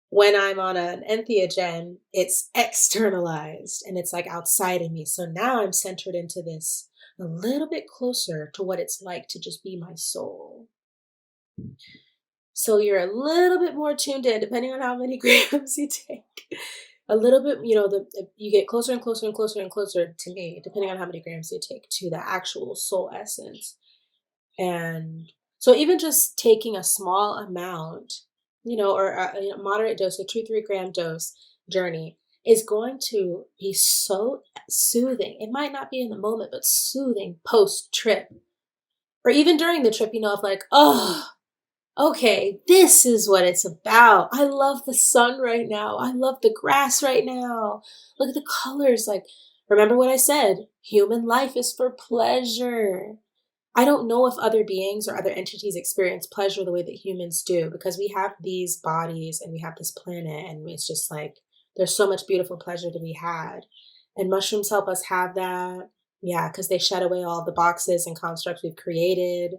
When I'm on an entheogen, it's externalized and it's like outside of me. So now I'm centered into this a little bit closer to what it's like to just be my soul. So you're a little bit more tuned in, depending on how many grams you take. A little bit, you know, you get closer and closer and closer and closer to me, depending on how many grams you take, to the actual soul essence. And so even just taking a small amount, you know, or a moderate dose, a 2-3 gram dose journey, is going to be so soothing. It might not be in the moment, but soothing post trip, or even during the trip, you know, of like, oh, okay, this is what it's about. I love the sun right now. I love the grass right now. Look at the colors. Like, remember what I said? Human life is for pleasure. I don't know if other beings or other entities experience pleasure the way that humans do, because we have these bodies and we have this planet, and it's just like, there's so much beautiful pleasure to be had. And mushrooms help us have that. Yeah, because they shed away all the boxes and constructs we've created.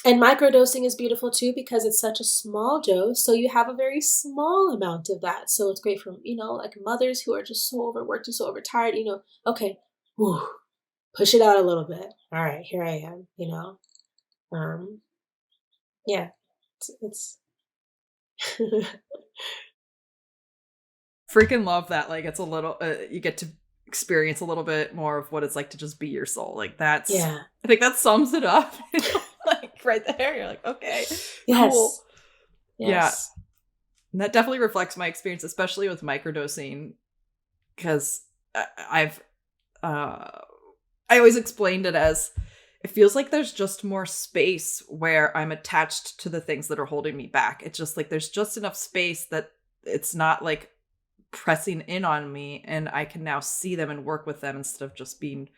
And microdosing is beautiful too, because it's such a small dose. So you have a very small amount of that. So it's great for, you know, like mothers who are just so overworked and so overtired, you know, okay, whew, push it out a little bit. All right, here I am, you know. Yeah, it's Freaking love that. Like it's a little, you get to experience a little bit more of what it's like to just be your soul. Like that's, yeah. I think that sums it up. Like right there, you're like, okay, Yes. cool. Yes. Yeah. And that definitely reflects my experience, especially with microdosing, because I always explained it as, it feels like there's just more space where I'm attached to the things that are holding me back. It's just like there's just enough space that it's not like pressing in on me, and I can now see them and work with them instead of just being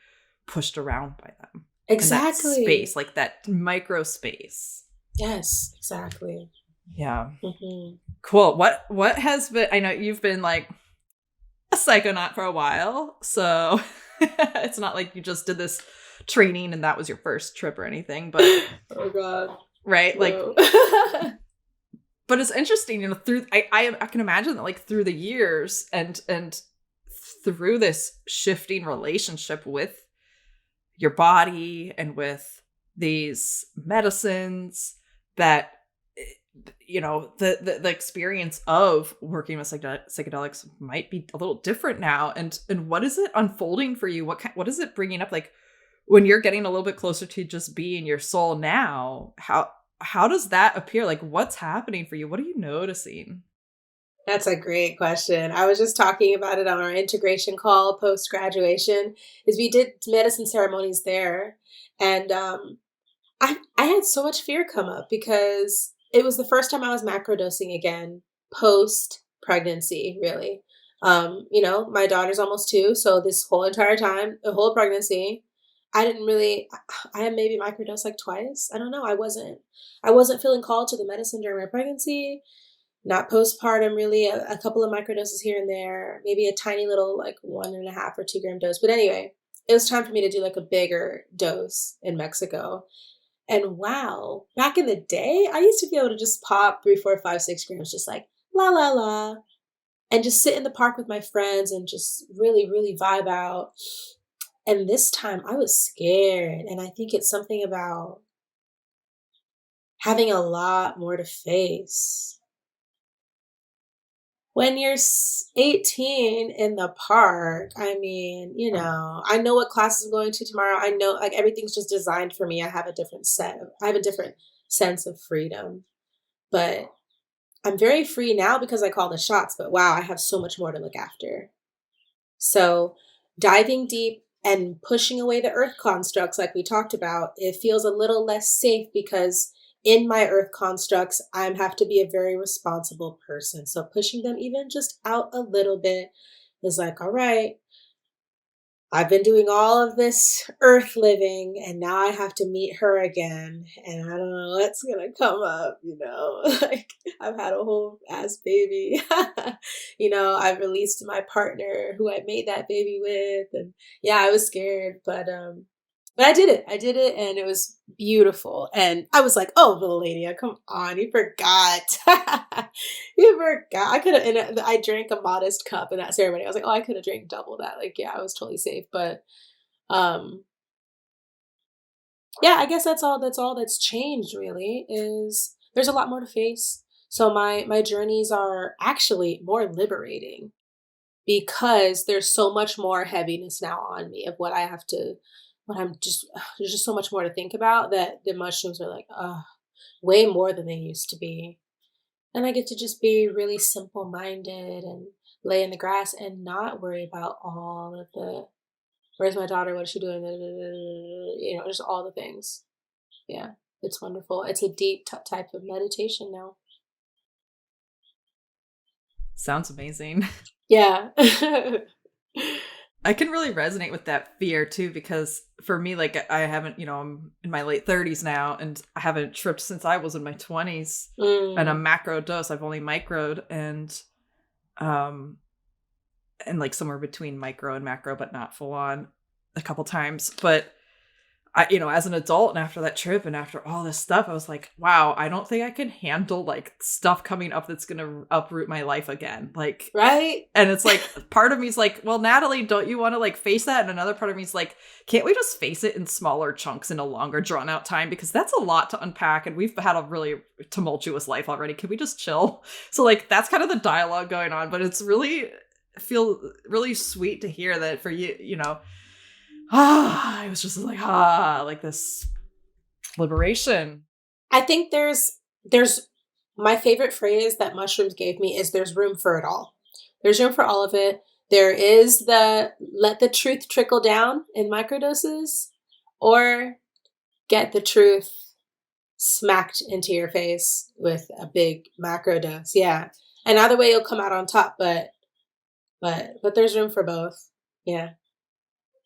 pushed around by them. Exactly. In that space, like that micro space. Yes, exactly. Yeah. Mm-hmm. Cool. What has been, I know you've been like a psychonaut for a while, so it's not like you just did this training and that was your first trip or anything, but oh God. right? No. Like but it's interesting, you know, through I can imagine that like through the years and through this shifting relationship with your body and with these medicines, that, you know, the experience of working with psychedelics might be a little different now. And what is it unfolding for you? What is it bringing up? Like when you're getting a little bit closer to just being your soul now, how does that appear? Like what's happening for you? What are you noticing? That's a great question. I was just talking about it on our integration call post-graduation, is we did medicine ceremonies there. And I had so much fear come up because it was the first time I was macrodosing again post-pregnancy, really. You know, my daughter's almost 2, so this whole entire time, the whole pregnancy, I had maybe microdosed like twice. I don't know. I wasn't feeling called to the medicine during my pregnancy. Not postpartum, really. A couple of microdoses here and there, maybe a tiny little like 1.5 or 2 gram dose. But anyway, it was time for me to do like a bigger dose in Mexico. And wow, back in the day, I used to be able to just pop 3, 4, 5, 6 grams, just like la la la, and just sit in the park with my friends and just really, really vibe out. And this time I was scared. And I think it's something about having a lot more to face. When you're 18 in the park, I mean, you know, I know what classes I'm going to tomorrow. I know like everything's just designed for me. I have a different sense of freedom. But I'm very free now because I call the shots. But wow, I have so much more to look after. So diving deep and pushing away the earth constructs like we talked about, it feels a little less safe because in my earth constructs, I have to be a very responsible person. So pushing them even just out a little bit is like, all right, I've been doing all of this earth living and now I have to meet her again. And I don't know what's going to come up, you know, like I've had a whole ass baby, you know, I've released my partner who I made that baby with. And yeah, I was scared, but I did it. And it was beautiful. And I was like, oh, Veladya, come on. You forgot. You forgot. I drank a modest cup in that ceremony. I was like, oh, I could have drank double that. Like, yeah, I was totally safe. But, yeah, I guess that's all that's changed really is there's a lot more to face. So my journeys are actually more liberating because there's so much more heaviness now on me of what I have to, there's just so much more to think about that the mushrooms are like, way more than they used to be. And I get to just be really simple minded and lay in the grass and not worry about all of the, where's my daughter? What is she doing? You know, just all the things. Yeah, it's wonderful. It's a deep type of meditation now. Sounds amazing. Yeah. I can really resonate with that fear too, because for me, like I haven't, you know, I'm in my late 30s now and I haven't tripped since I was in my 20s and a macro dose. I've only microed and like somewhere between micro and macro, but not full on a couple times. But I, you know, as an adult and after that trip and after all this stuff, I was like, wow, I don't think I can handle like stuff coming up that's going to uproot my life again. Like, right. And it's like, part of me is like, well, Natalie, don't you want to like face that? And another part of me is like, can't we just face it in smaller chunks in a longer drawn out time? Because that's a lot to unpack. And we've had a really tumultuous life already. Can we just chill? So like, that's kind of the dialogue going on, but it's really feel really sweet to hear that for you, you know, I was just like this liberation. I think there's my favorite phrase that mushrooms gave me is there's room for it all. There's room for all of it. There is the let the truth trickle down in microdoses or get the truth smacked into your face with a big macro dose. Yeah. And either way, you'll come out on top. But there's room for both. Yeah.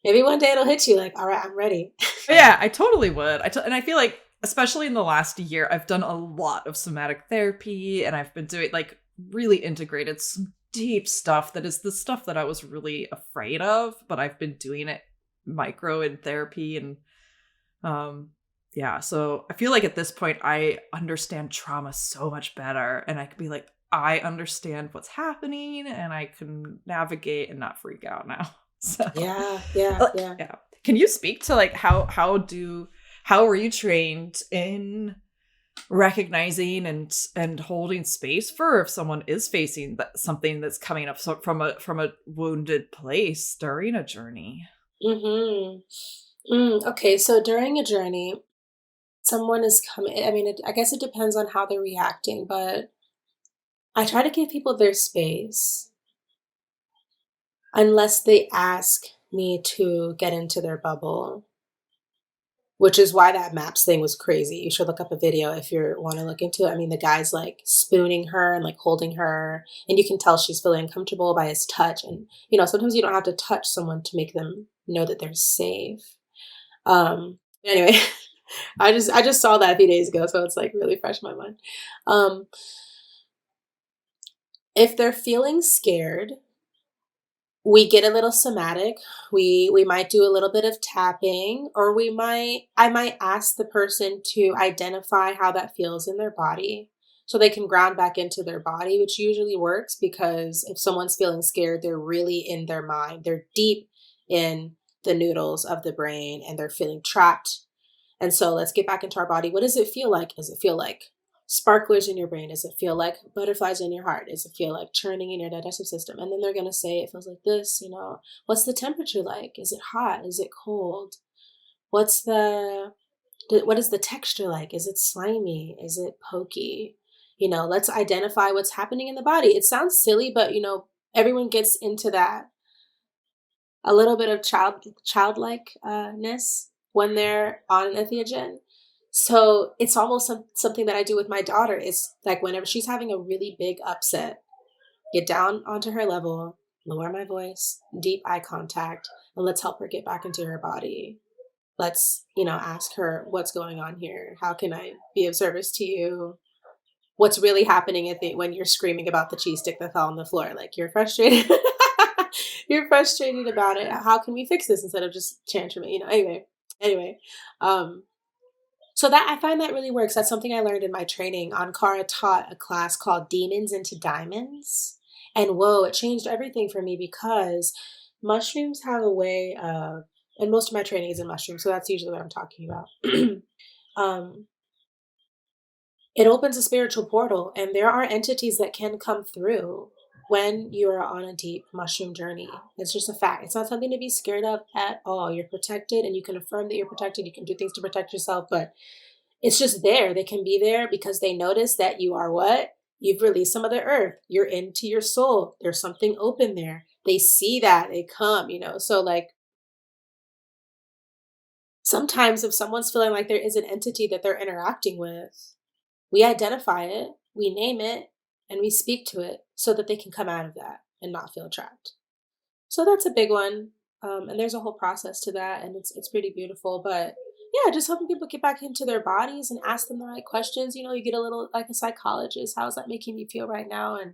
Maybe one day it'll hit you like, all right, I'm ready. Yeah, I totally would. And I feel like, especially in the last year, I've done a lot of somatic therapy, and I've been doing like really integrated some deep stuff that is the stuff that I was really afraid of, but I've been doing it micro in therapy. And yeah, so I feel like at this point I understand trauma so much better, and I can be like, I understand what's happening, and I can navigate and not freak out now. So Yeah. yeah. Can you speak to like how were you trained in recognizing and holding space for if someone is facing something that's coming up from a wounded place during a journey? Okay, so during a journey, someone is coming. I mean, I guess it depends on how they're reacting, but I try to give people their space unless they ask me to get into their bubble, which is why that maps thing was crazy. You should look up a video if you want to look into it. I mean, the guy's like spooning her and like holding her, and you can tell she's feeling uncomfortable by his touch. And, sometimes you don't have to touch someone to make them know that they're safe. Anyway, I just saw that a few days ago, so it's like really fresh in my mind. If they're feeling scared, we get a little somatic. We might do a little bit of tapping, or I might ask the person to identify how that feels in their body so they can ground back into their body, which usually works because if someone's feeling scared, they're really in their mind. They're deep in the noodles of the brain and they're feeling trapped. And so let's get back into our body. What does it feel like? Does it feel like sparklers in your brain? Does it feel like butterflies in your heart? Does it feel like churning in your digestive system? And then they're going to say, it feels like this, what's the temperature like? Is it hot? Is it cold? What is the texture like? Is it slimy? Is it pokey? Let's identify what's happening in the body. It sounds silly, but everyone gets into that a little bit of childlikeness when they're on an entheogen. So it's almost something that I do with my daughter. It's like whenever she's having a really big upset, get down onto her level, lower my voice, deep eye contact, and let's help her get back into her body. Let's, ask her what's going on here. How can I be of service to you? What's really happening when you're screaming about the cheese stick that fell on the floor? Like you're frustrated. You're frustrated about it. How can we fix this instead of just tantruming? Anyway. So that I find that really works. That's something I learned in my training. Ankara taught a class called Demons into Diamonds. And whoa, it changed everything for me because mushrooms have a way of, and most of my training is in mushrooms, so that's usually what I'm talking about. It opens a spiritual portal, and there are entities that can come through when you are on a deep mushroom journey. It's just a fact. It's not something to be scared of at all. You're protected, and you can affirm that you're protected. You can do things to protect yourself, but it's just there. They can be there because they notice that you are what? You've released some of the earth. You're into your soul. There's something open there. They see that. They come, So like sometimes if someone's feeling like there is an entity that they're interacting with, we identify it, we name it, and we speak to it so that they can come out of that and not feel trapped. So that's a big one. And there's a whole process to that, and it's pretty beautiful. But yeah, just helping people get back into their bodies and ask them the right questions. You get a little like a psychologist. How's that making me feel right now? And,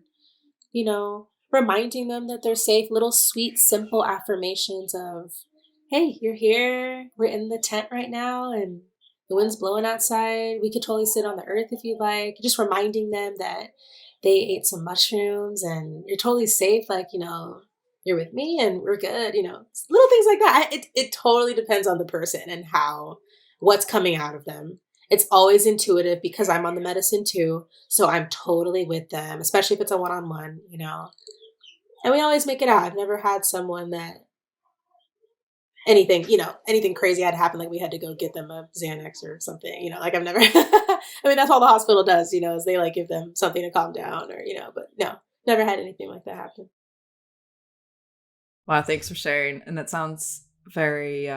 reminding them that they're safe, little sweet, simple affirmations of, hey, you're here. We're in the tent right now, and the wind's blowing outside. We could totally sit on the earth if you'd like. Just reminding them that they ate some mushrooms and you're totally safe. Like, you're with me and we're good. Little things like that. It totally depends on the person and what's coming out of them. It's always intuitive because I'm on the medicine too. So I'm totally with them, especially if it's a one-on-one, and we always make it out. I've never had someone that anything crazy had happened, like we had to go get them a Xanax or something, like I've never, I mean, that's all the hospital does, is they like give them something to calm down or, but no, never had anything like that happen. Wow, thanks for sharing. And that sounds very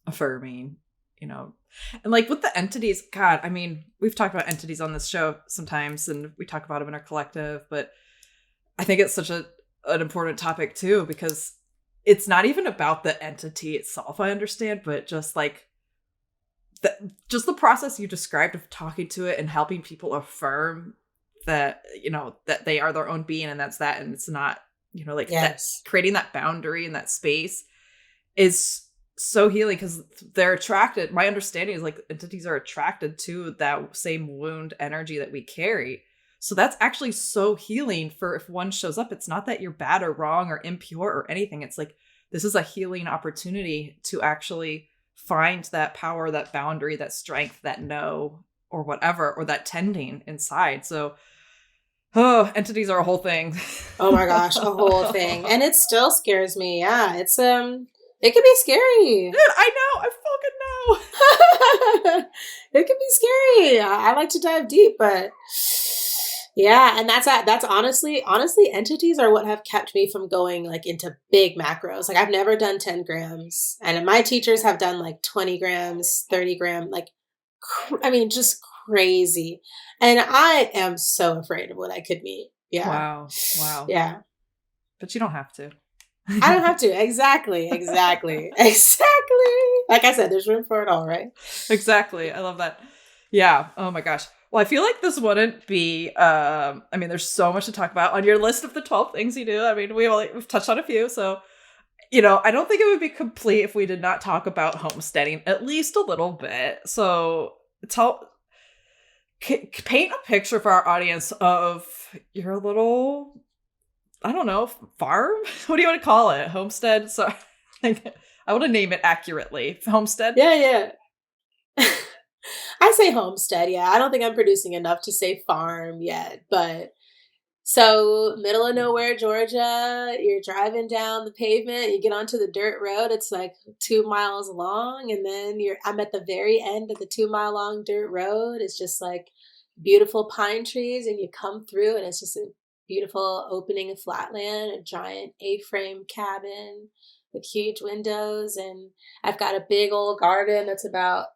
affirming, and like with the entities, God, I mean, we've talked about entities on this show sometimes and we talk about them in our collective, but I think it's such an important topic too, because it's not even about the entity itself, I understand, but just like just the process you described of talking to it and helping people affirm that, that they are their own being and that's that, and it's not, like Yes. that, creating that boundary and that space is so healing, because they're attracted. My understanding is like entities are attracted to that same wound energy that we carry. So that's actually so healing. For if one shows up, it's not that you're bad or wrong or impure or anything. It's like, this is a healing opportunity to actually find that power, that boundary, that strength, that no, or whatever, or that tending inside. So, entities are a whole thing. Oh my gosh, a whole thing. And it still scares me. Yeah, it's it can be scary. Dude, I know. I fucking know. It can be scary. I like to dive deep, but yeah, and that's honestly, entities are what have kept me from going like into big macros. Like I've never done 10 grams, and my teachers have done like 20 grams, 30 gram, like, just crazy. And I am so afraid of what I could meet. Yeah. Wow. Yeah. But you don't have to. I don't have to. Exactly. Like I said, there's room for it all, right? Exactly. I love that. Yeah. Oh my gosh. Well, I feel like this wouldn't be, there's so much to talk about on your list of the 12 things you do. I mean, we've touched on a few. So, I don't think it would be complete if we did not talk about homesteading at least a little bit. So paint a picture for our audience of your little, I don't know, farm? What do you want to call it? Homestead? So I want to name it accurately. Homestead? Yeah. I say homestead. Yeah. I don't think I'm producing enough to say farm yet, but so middle of nowhere, Georgia, you're driving down the pavement, you get onto the dirt road. It's like 2 miles long. And then I'm at the very end of the 2 mile long dirt road. It's just like beautiful pine trees, and you come through and it's just a beautiful opening of flatland, a giant A-frame cabin with huge windows. And I've got a big old garden that's about,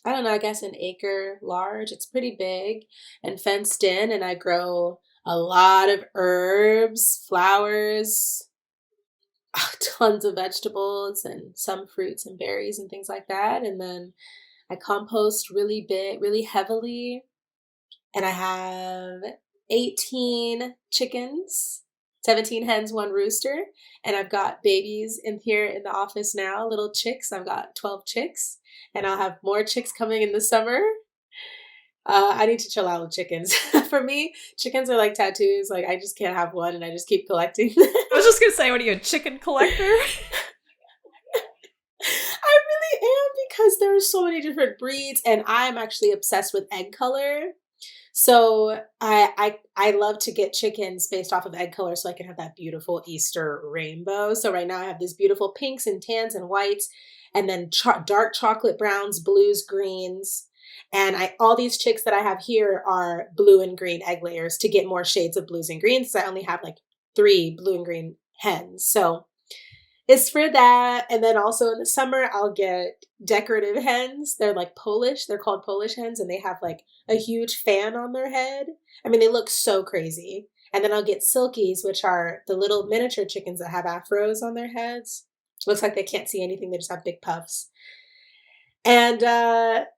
I don't know, I guess an acre large. It's pretty big and fenced in. And I grow a lot of herbs, flowers, tons of vegetables, and some fruits and berries and things like that. And then I compost really big, really heavily. And I have 18 chickens, 17 hens, 1 rooster. And I've got babies in here in the office now, little chicks. I've got 12 chicks, and I'll have more chicks coming in the summer. I need to chill out with chickens. For me, chickens are like tattoos. Like I just can't have one, and I just keep collecting. I was just going to say, what are you, a chicken collector? I really am, because there are so many different breeds, and I'm actually obsessed with egg color. So I love to get chickens based off of egg color so I can have that beautiful Easter rainbow. So right now I have these beautiful pinks and tans and whites, and then dark chocolate browns, blues, greens. And all these chicks that I have here are blue and green egg layers to get more shades of blues and greens. So I only have like 3 blue and green hens. So it's for that. And then also in the summer, I'll get decorative hens. They're like Polish. They're called Polish hens, and they have like a huge fan on their head. I mean, they look so crazy. And then I'll get silkies, which are the little miniature chickens that have afros on their heads. Looks like they can't see anything. They just have big puffs. And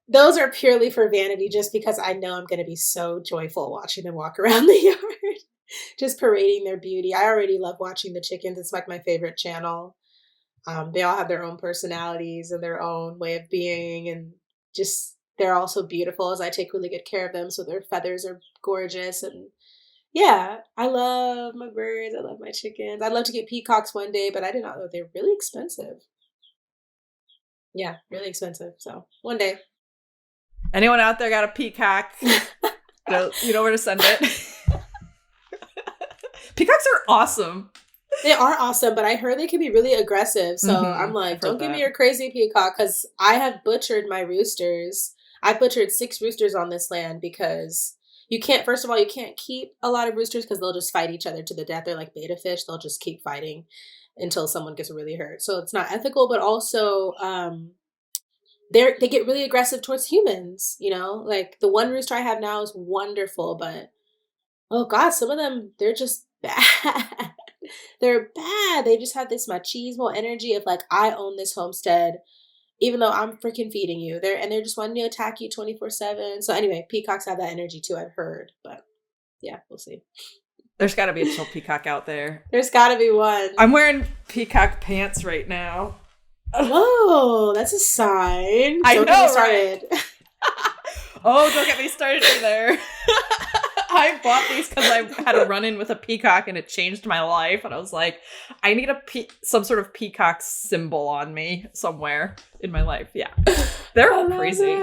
those are purely for vanity, just because I know I'm going to be so joyful watching them walk around the yard, just parading their beauty. I already love watching the chickens. It's like my favorite channel. They all have their own personalities and their own way of being, and just they're all so beautiful as I take really good care of them. So their feathers are gorgeous. And yeah, I love my birds. I love my chickens. I'd love to get peacocks one day, but I did not know they're really expensive. Yeah, really expensive. So one day. Anyone out there got a peacock? You know where to send it. Peacocks are awesome. They are awesome, but I heard they can be really aggressive. So I'm like, don't give me your crazy peacock, because I have butchered my roosters. I've butchered 6 roosters on this land, because you can't, first of all, you can't keep a lot of roosters because they'll just fight each other to the death. They're like beta fish. They'll just keep fighting until someone gets really hurt. So it's not ethical, but also they get really aggressive towards humans, like the one rooster I have now is wonderful, but oh God, some of them, they're just bad. They're bad. They just have this machismo energy of like, I own this homestead, even though I'm freaking feeding you. They're just wanting to attack you 24/7. So anyway, peacocks have that energy too, I've heard. But yeah, we'll see. There's got to be a chill peacock out there. There's got to be one. I'm wearing peacock pants right now. Whoa, that's a sign. I Don't know, get me started. right? Oh, don't get me started either. I bought these because I had a run-in with a peacock and it changed my life. And I was like, I need some sort of peacock symbol on me somewhere in my life. Yeah. They're crazy.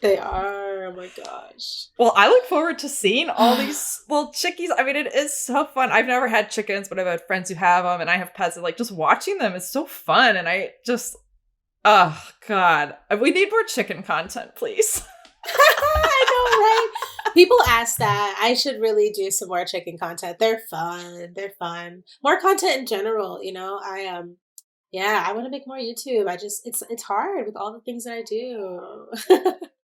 They are. Oh my gosh. Well, I look forward to seeing all these little chickies. I mean, it is so fun. I've never had chickens, but I've had friends who have them, and I have pets. And like, just watching them is so fun. And I just, oh God, we need more chicken content, please. I know, right? People ask that. I should really do some more chicken content. They're fun. They're fun. More content in general, you know. Yeah, I want to make more YouTube. It's hard with all the things that I do.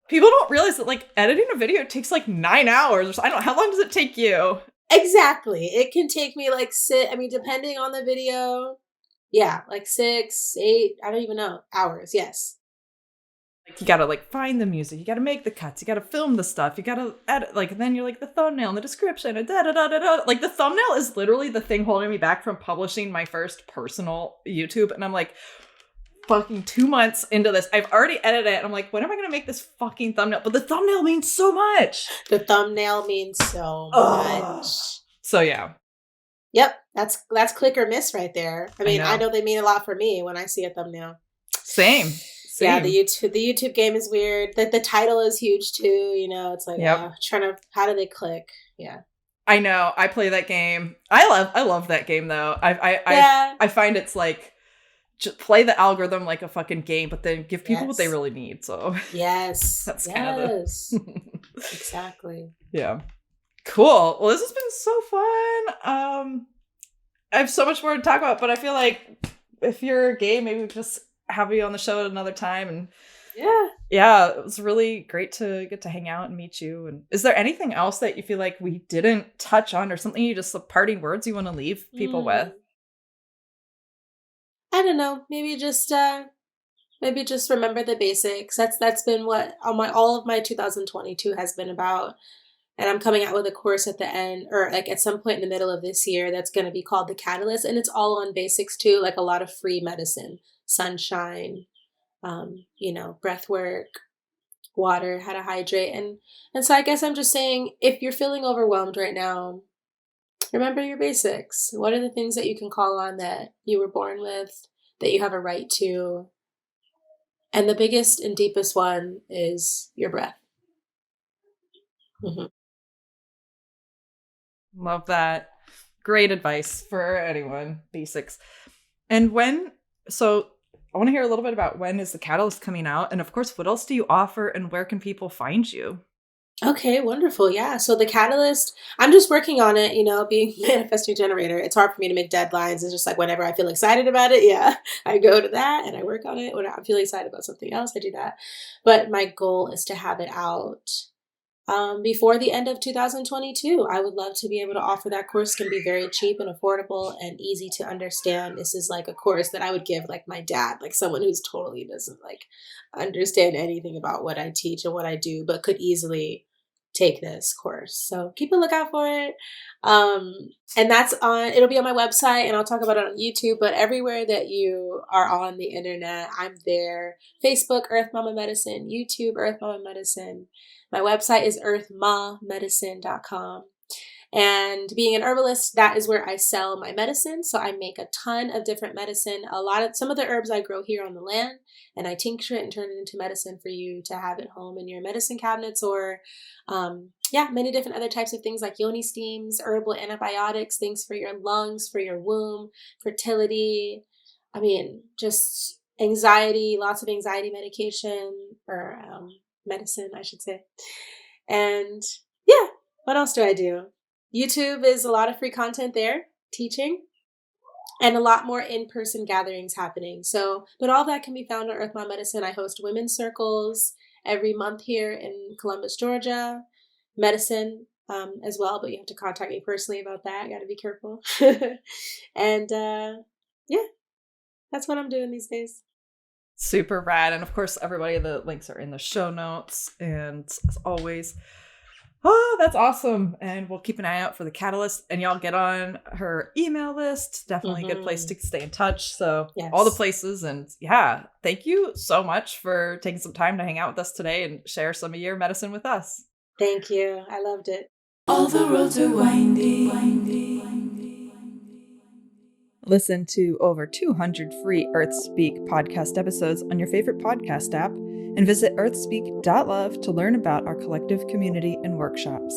People don't realize that like editing a video takes like 9 hours. I don't know. How long does it take you? Exactly. It can take me like depending on the video. Yeah, like 6, 8, I don't even know, hours. Yes. Like you gotta like find the music, you gotta make the cuts, you gotta film the stuff, you gotta edit, like, and then you're like the thumbnail and the description and da da da da da. Like the thumbnail is literally the thing holding me back from publishing my first personal YouTube. And I'm like, fucking 2 months into this, I've already edited it. And I'm like, when am I gonna make this fucking thumbnail? But the thumbnail means so much. The thumbnail means so much. So yeah. Yep, that's click or miss right there. I mean, I know they mean a lot for me when I see a thumbnail. Same. Yeah, the YouTube game is weird. The title is huge too. You know, it's like how do they click? Yeah, I know. I play that game. I love that game though. I find it's like just play the algorithm like a fucking game, but then give people what they really need. So yes, that's kind of exactly. Yeah. Cool. Well, this has been so fun. I have so much more to talk about, but I feel like if you're gay, maybe we just have you on the show at another time. And yeah, it was really great to get to hang out and meet you. And is there anything else that you feel like we didn't touch on, or something you just parting words you want to leave people with? I don't know. Maybe just remember the basics. That's been what all of my 2022 has been about. And I'm coming out with a course at the end, or like at some point in the middle of this year, that's going to be called The Catalyst. And it's all on basics too, like a lot of free medicine, sunshine, breath work, water, how to hydrate. And so I guess I'm just saying, if you're feeling overwhelmed right now, remember your basics. What are the things that you can call on that you were born with, that you have a right to? And the biggest and deepest one is your breath. Mm-hmm. Love that. Great advice for anyone. Basics. And so I want to hear a little bit about when is The Catalyst coming out? And of course, what else do you offer and where can people find you? Okay, wonderful. Yeah. So The Catalyst, I'm just working on it, being a manifesting generator. It's hard for me to make deadlines. It's just like whenever I feel excited about it, I go to that and I work on it. When I'm feeling excited about something else, I do that. But my goal is to have it out before the end of 2022. I would love to be able to offer that course. It can be very cheap and affordable and easy to understand. This is like a course that I would give like my dad, like someone who's totally doesn't like understand anything about what I teach and what I do, but could easily take this course. So keep a lookout for it. And it'll be on my website, and I'll talk about it on YouTube, but everywhere that you are on the internet, I'm there. Facebook, Earth Mama Medicine, YouTube, Earth Mama Medicine. My website is earthmamedicine.com. And being an herbalist, that is where I sell my medicine. So I make a ton of different medicine. Some of the herbs I grow here on the land, and I tincture it and turn it into medicine for you to have at home in your medicine cabinets, or many different other types of things like yoni steams, herbal antibiotics, things for your lungs, for your womb, fertility. I mean, just anxiety, lots of anxiety medication, or medicine, I should say. And what else do I do? YouTube is a lot of free content there, teaching, and a lot more in-person gatherings happening. So, but all that can be found on Earth Mom Medicine. I host women's circles every month here in Columbus, Georgia. Medicine as well, but you have to contact me personally about that. I got to be careful. And yeah, that's what I'm doing these days. Super rad. And of course, everybody, the links are in the show notes. And as always, oh, that's awesome. And we'll keep an eye out for the Catalyst, and y'all get on her email list. Definitely a good place to stay in touch. So Yes. all the places. And yeah, thank you so much for taking some time to hang out with us today and share some of your medicine with us. Thank you. I loved it. All the roads are windy. Listen to over 200 free Earthspeak podcast episodes on your favorite podcast app, and visit earthspeak.love to learn about our collective community and workshops.